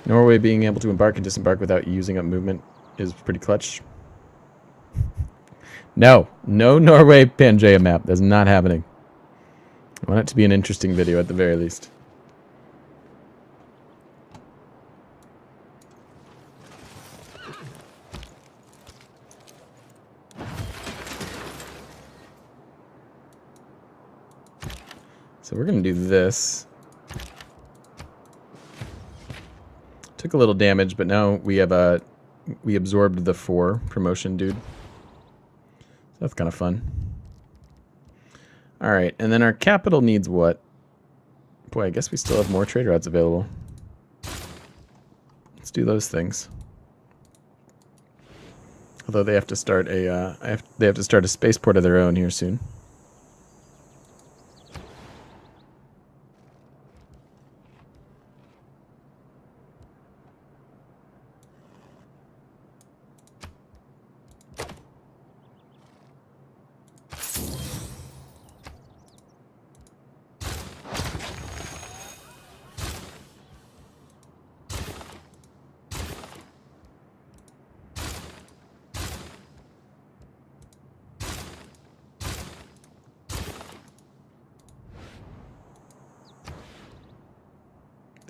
Norway being able to embark and disembark without using up movement is pretty clutch. No Norway Pangea map. That's not happening. I want it to be an interesting video at the very least. So we're going to do this. Took a little damage, but now we have we absorbed the 4 promotion dude. So that's kind of fun. All right, and then our capital needs what? Boy, I guess we still have more trade routes available. Let's do those things. Although they have to start they have to start a spaceport of their own here soon.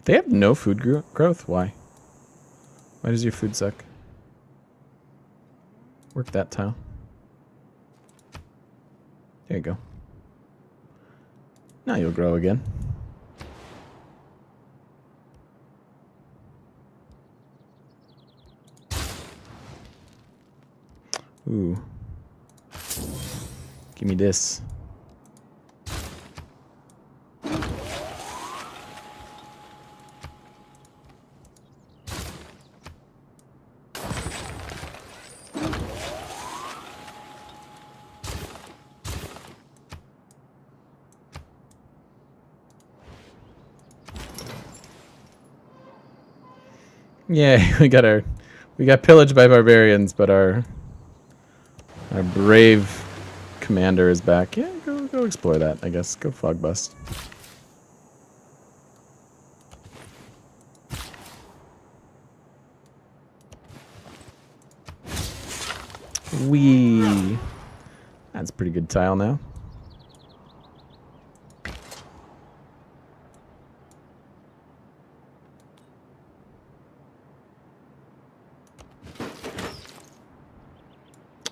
They have no food growth? Why? Why does your food suck? Work that tile. There you go. Now you'll grow again. Ooh. Give me this. Yeah, we got pillaged by barbarians, but our brave commander is back. Yeah, go go explore that, I guess. Go fog bust. Wee. That's a pretty good tile now.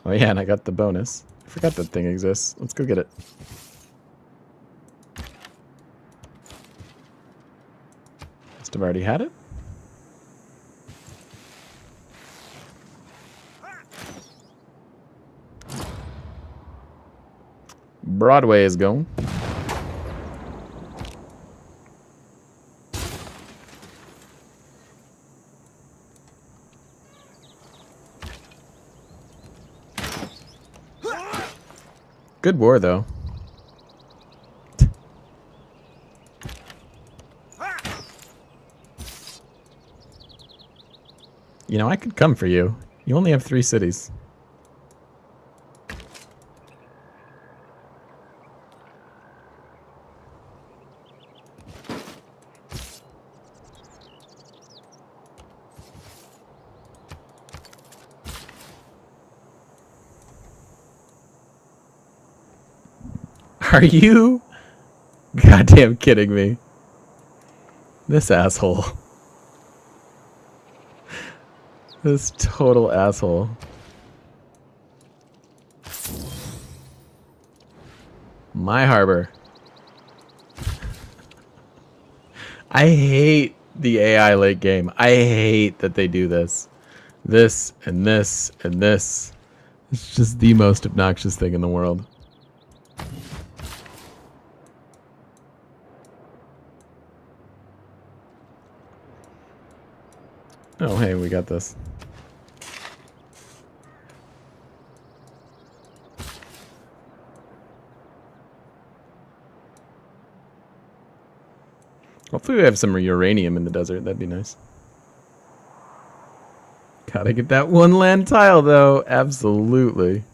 Oh yeah, and I got the bonus. I forgot that thing exists. Let's go get it. Must have already had it. Broadway is going. Good war, though. You know, I could come for you. You only have 3 cities. Are you goddamn kidding me? This asshole. This total asshole. My harbor. I hate the AI late game. I hate that they do this. This and this and this. It's just the most obnoxious thing in the world. Oh, hey, we got this. Hopefully we have some uranium in the desert. That'd be nice. Gotta get that one land tile, though. Absolutely.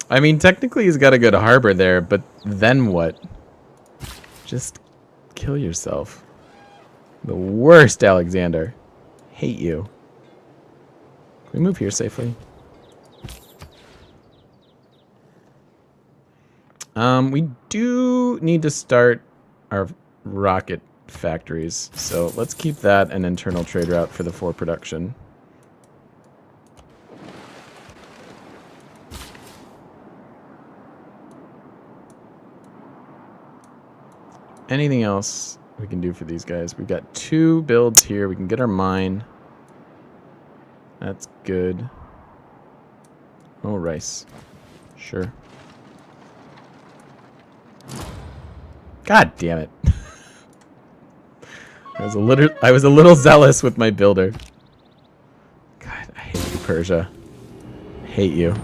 I mean, technically he's got a good harbor there, but then what? Just kill yourself. The worst, Alexander. Hate you. Can we move here safely? We do need to start our rocket factories, so let's keep that an internal trade route for the 4 production. Anything else we can do for these guys? We've got 2 builds here. We can get our mine. That's good. Oh, rice. Sure. God damn it. I was a little zealous with my builder. God, I hate you, Persia. I hate you.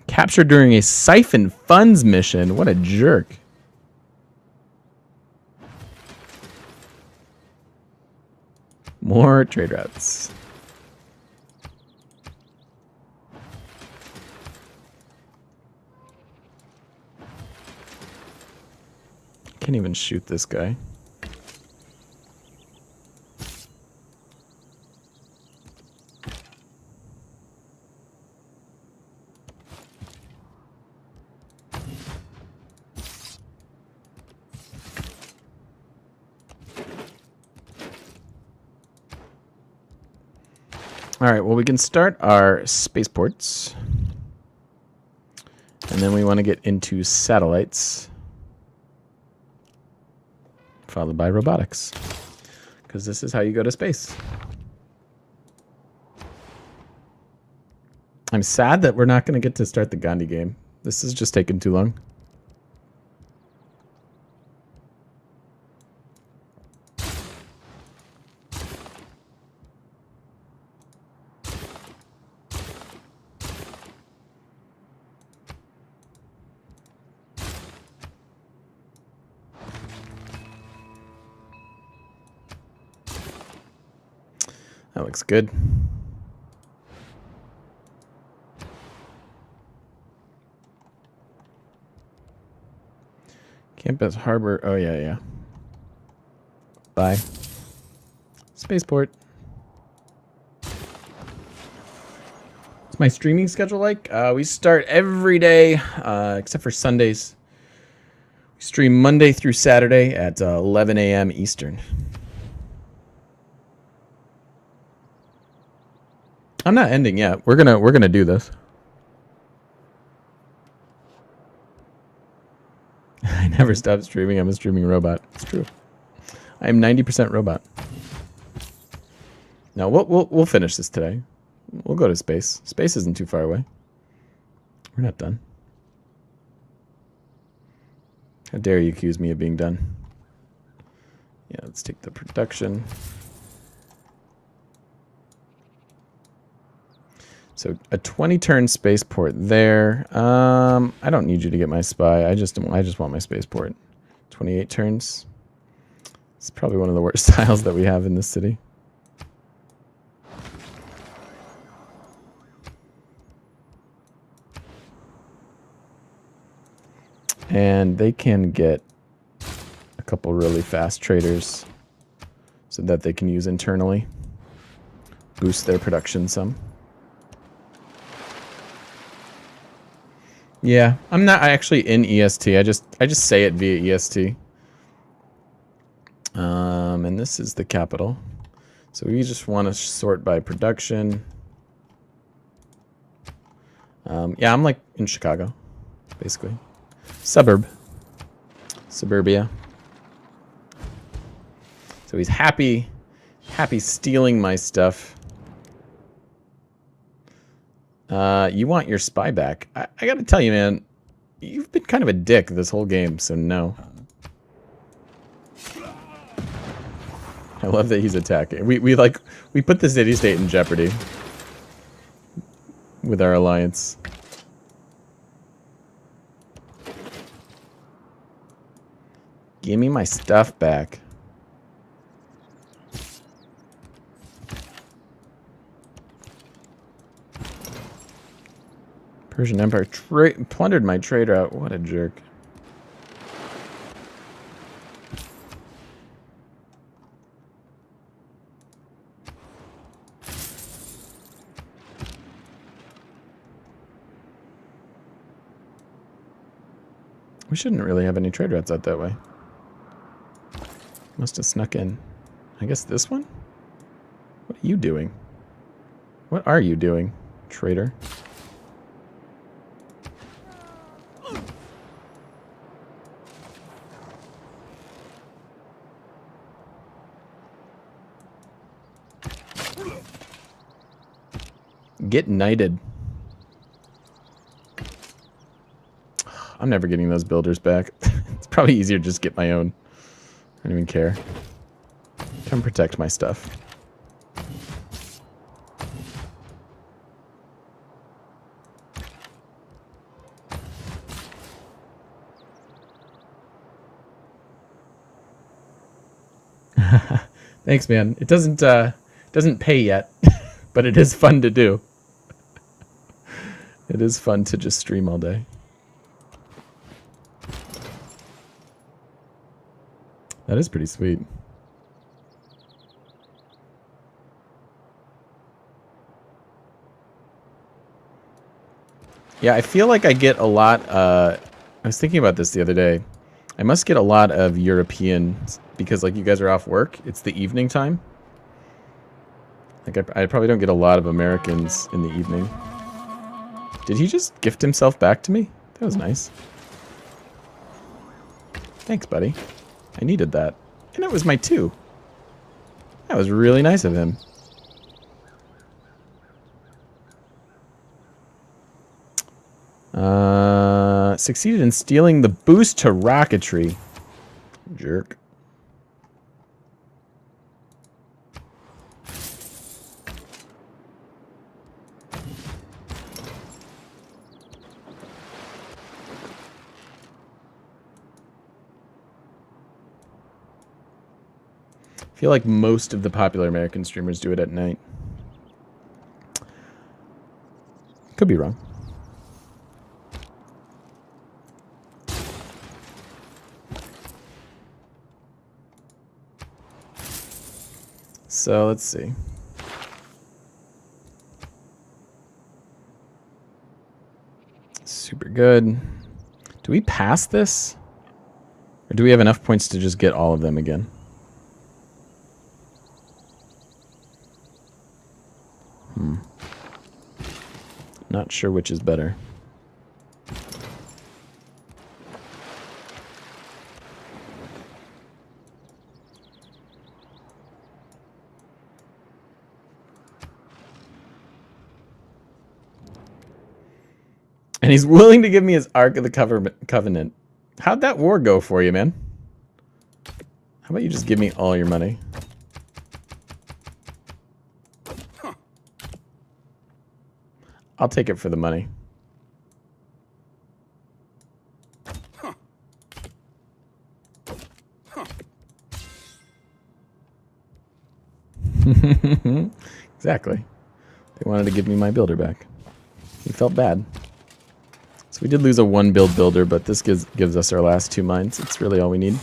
Captured during a siphon funds mission. What a jerk. More trade routes. Can't even shoot this guy. All right, well, we can start our spaceports. And then we want to get into satellites. Followed by robotics. Because this is how you go to space. I'm sad that we're not going to get to start the Gandhi game. This is just taking too long. That looks good. Campus Harbor. Oh, yeah, yeah. Bye. Spaceport. What's my streaming schedule like? We start every day, except for Sundays. We stream Monday through Saturday at 11 a.m. Eastern. I'm not ending yet. We're gonna do this. I never stop streaming. I'm a streaming robot. It's true. I am 90% robot. No, we'll finish this today. We'll go to space. Space isn't too far away. We're not done. How dare you accuse me of being done? Yeah, let's take the production. So a 20-turn spaceport there. I don't need you to get my spy. I just want my spaceport. 28 turns. It's probably one of the worst tiles that we have in this city. And they can get a couple really fast traders so that they can use internally. Boost their production some. Yeah, I'm not actually in EST. I just say it via EST. And this is the capital. So we just want to sort by production. Yeah, I'm like in Chicago, basically. Suburbia. So he's happy stealing my stuff. You want your spy back. I gotta tell you, man, you've been kind of a dick this whole game, so no. I love that he's attacking. We put the city-state in jeopardy with our alliance. Give me my stuff back. Persian Empire plundered my trader out. What a jerk. We shouldn't really have any trade routes out that way. Must have snuck in. I guess this one? What are you doing? What are you doing, traitor? Get knighted. I'm never getting those builders back. It's probably easier to just get my own. I don't even care. Come protect my stuff. Thanks, man. It doesn't pay yet, but it is fun to do. It is fun to just stream all day. That is pretty sweet. Yeah, I feel like I get a lot, I was thinking about this the other day. I must get a lot of Europeans because, like, you guys are off work. It's the evening time. Like, I probably don't get a lot of Americans in the evening. Did he just gift himself back to me? That was nice. Thanks, buddy. I needed that. And it was my 2. That was really nice of him. Succeeded in stealing the boost to rocketry. Jerk. I feel like most of the popular American streamers do it at night. Could be wrong. So let's see. Super good. Do we pass this? Or do we have enough points to just get all of them again? Not sure which is better. And he's willing to give me his Ark of the Covenant. How'd that war go for you, man? How about you just give me all your money? I'll take it for the money. Exactly. They wanted to give me my builder back. He felt bad. So we did lose a 1 build builder, but this gives us our last 2 mines. It's really all we need.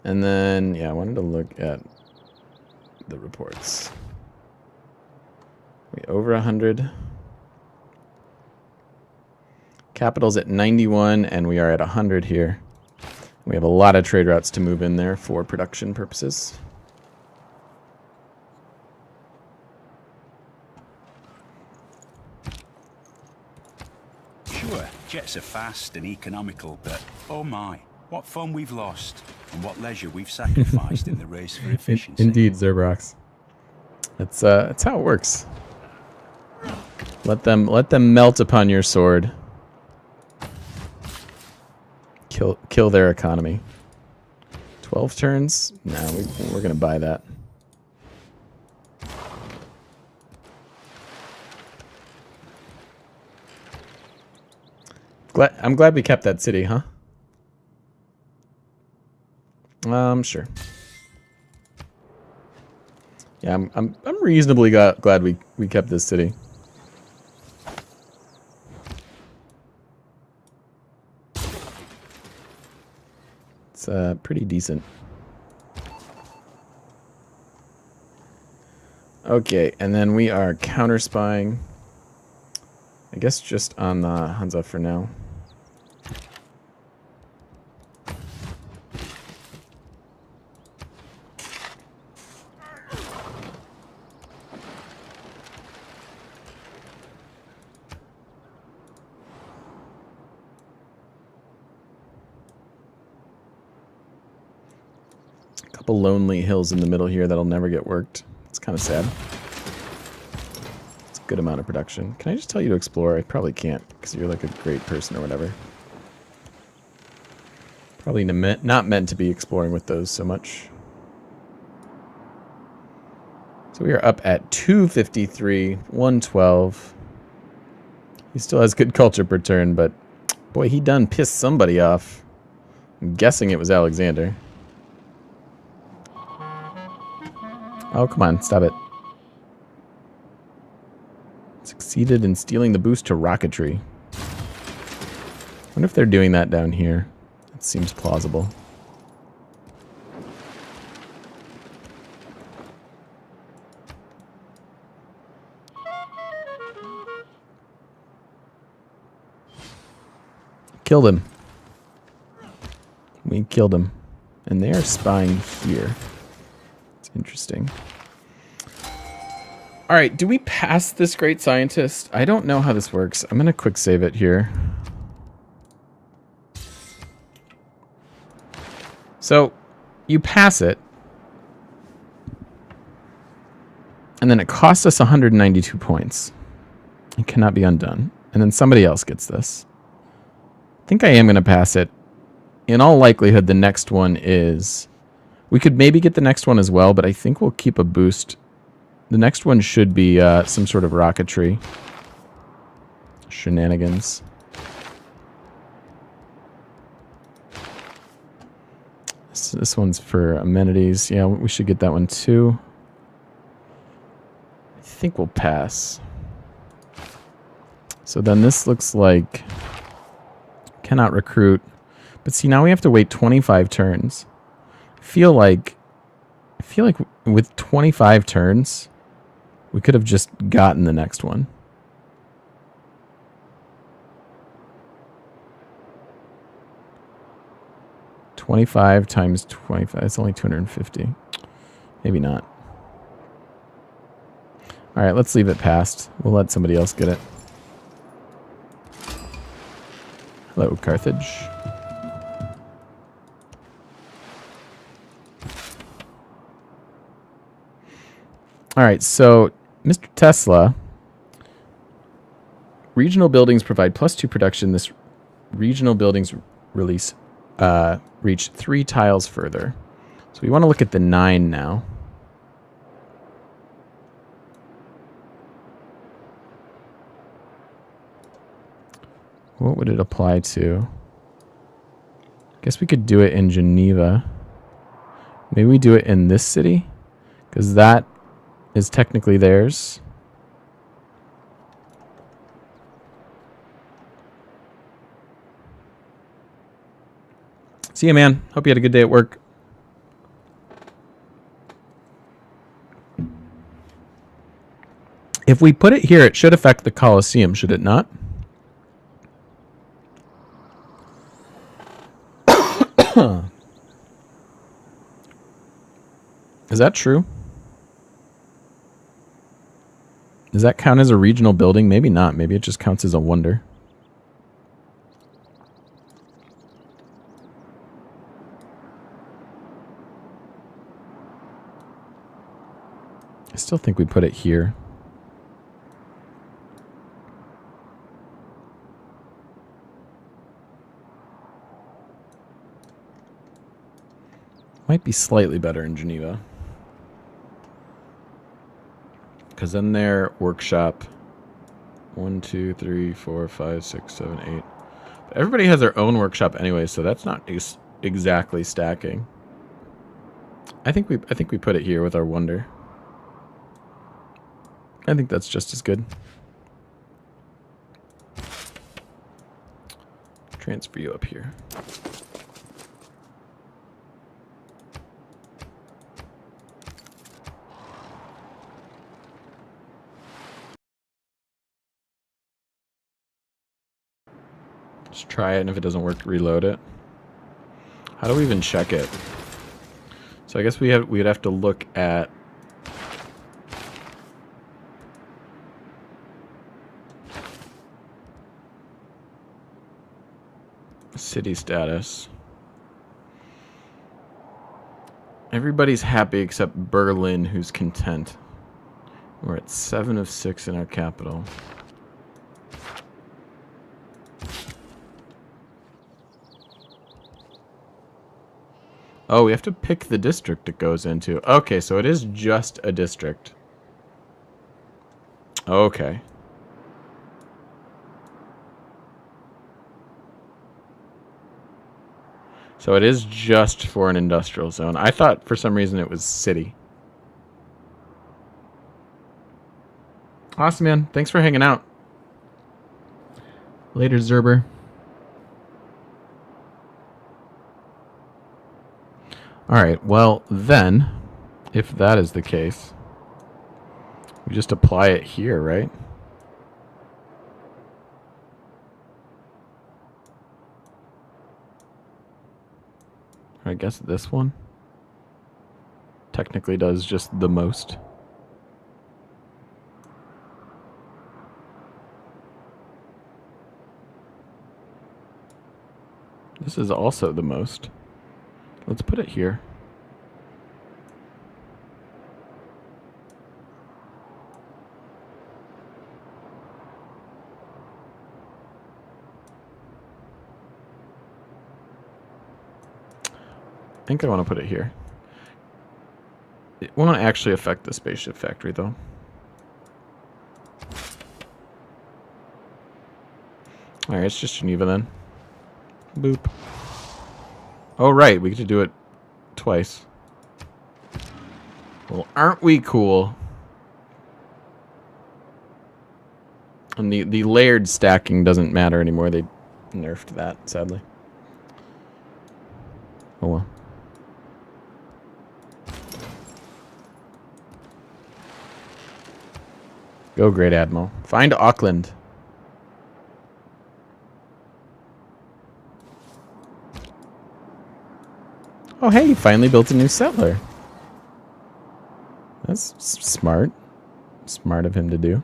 And then, yeah, I wanted to look at the reports. We over 100. Capital's at 91, and we are at 100 here. We have a lot of trade routes to move in there for production purposes. Sure, jets are fast and economical, but oh my, what fun we've lost, and what leisure we've sacrificed in the race for efficiency. Indeed, Zerbrox. That's how it works. Let them melt upon your sword. Kill their economy. 12 turns? No, we're gonna buy that. I'm glad we kept that city, huh? Sure. Yeah, I'm reasonably glad we kept this city. It's pretty decent. Okay, and then we are counter spying. I guess just on Hansa for now. Couple lonely hills in the middle here that'll never get worked. It's kind of sad. It's a good amount of production. Can I just tell you to explore? I probably can't because you're like a great person or whatever. Probably not meant to be exploring with those so much. So we are up at 253, 112. He still has good culture per turn, but boy, he done pissed somebody off. I'm guessing it was Alexander. Oh, come on, stop it. Succeeded in stealing the boost to rocketry. Wonder if they're doing that down here. It seems plausible. Killed him. We killed him. And they are spying here. It's interesting. Alright, do we pass this great scientist? I don't know how this works. I'm going to quick save it here. So, you pass it. And then it costs us 192 points. It cannot be undone. And then somebody else gets this. I think I am going to pass it. In all likelihood, the next one is... We could maybe get the next one as well, but I think we'll keep a boost. The next one should be some sort of rocketry. Shenanigans. This one's for amenities. Yeah, we should get that one too. I think we'll pass. So then this looks like... Cannot recruit. But see, now we have to wait 25 turns. I feel like with 25 turns, we could have just gotten the next one. $25 times 25. It's only 250. Maybe not. All right, let's leave it past. We'll let somebody else get it. Hello, Carthage. All right, so Mr. Tesla, regional buildings provide +2 production. This regional buildings release reach 3 tiles further. So we want to look at the 9 now. What would it apply to? Guess we could do it in Geneva. Maybe we do it in this city, because that is technically theirs. See you, man. Hope you had a good day at work. If we put it here, it should affect the Colosseum, should it not? Is that true? Does that count as a regional building? Maybe not. Maybe it just counts as a wonder. I still think we put it here. Might be slightly better in Geneva. Because then their workshop 1, 2, 3, 4, 5, 6, 7, 8. But everybody has their own workshop anyway, so that's not exactly stacking. I think we put it here with our wonder. I think that's just as good. Transfer you up here. Just try it, and if it doesn't work, reload it. How do we even check it? So I guess we'd have to look at city status. Everybody's happy except Berlin, who's content. We're at 7 of 6 in our capital. Oh, we have to pick the district it goes into. Okay, so it is just a district. Okay. So it is just for an industrial zone. I thought for some reason it was city. Awesome, man. Thanks for hanging out. Later, Zerber. Alright, well then, if that is the case, we just apply it here, right? I guess this one technically does just the most. This is also the most. Let's put it here. I think I want to put it here. It won't actually affect the spaceship factory, though. Alright, it's just Geneva then. Boop. Oh, right, we get to do it twice. Well, aren't we cool? And the layered stacking doesn't matter anymore. They nerfed that, sadly. Oh well. Go, Great Admiral. Find Auckland. Oh, hey, you finally built a new settler. That's smart. Smart of him to do.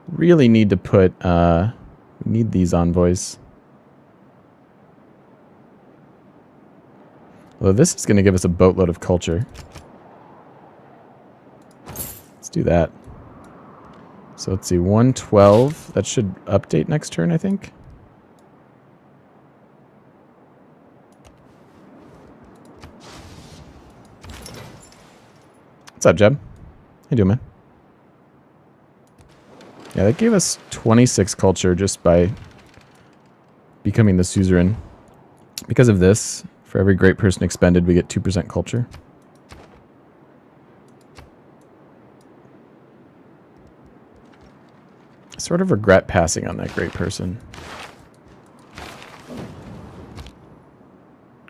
Really need to put, we need these envoys. Although this is going to give us a boatload of culture. Let's do that. So let's see, 112. That should update next turn, I think. What's up, Jeb? How you doing, man? Yeah, that gave us 26 culture just by becoming the suzerain. Because of this, for every great person expended, we get 2% culture. I sort of regret passing on that great person.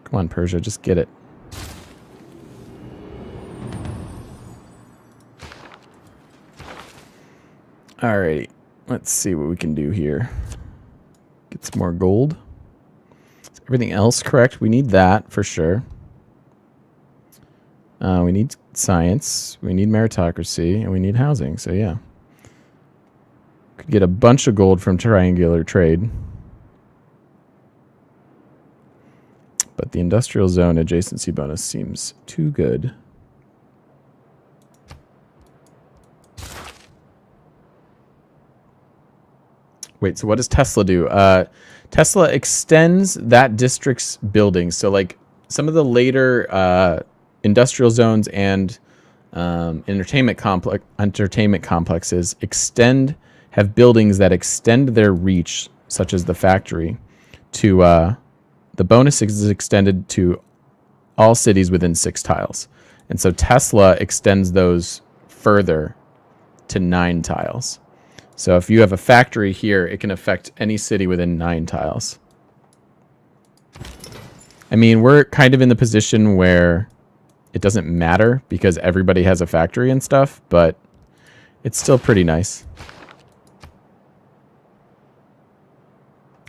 Come on, Persia, just get it. Alrighty, let's see what we can do here. Get some more gold. Is everything else correct? We need that for sure. We need science, we need meritocracy, and we need housing, so yeah. Could get a bunch of gold from triangular trade. But the industrial zone adjacency bonus seems too good. Wait, so what does Tesla do? Tesla extends that district's buildings. So like some of the later industrial zones and entertainment complexes have buildings that extend their reach, such as the factory, to the bonus is extended to all cities within 6 tiles. And so Tesla extends those further to 9 tiles. So if you have a factory here, it can affect any city within 9 tiles. I mean, we're kind of in the position where it doesn't matter because everybody has a factory and stuff, but it's still pretty nice.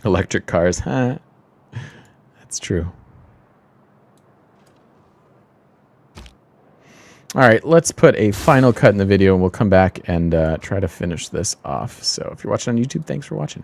Electric cars, huh? That's true. All right, let's put a final cut in the video and we'll come back and try to finish this off. So if you're watching on YouTube, thanks for watching.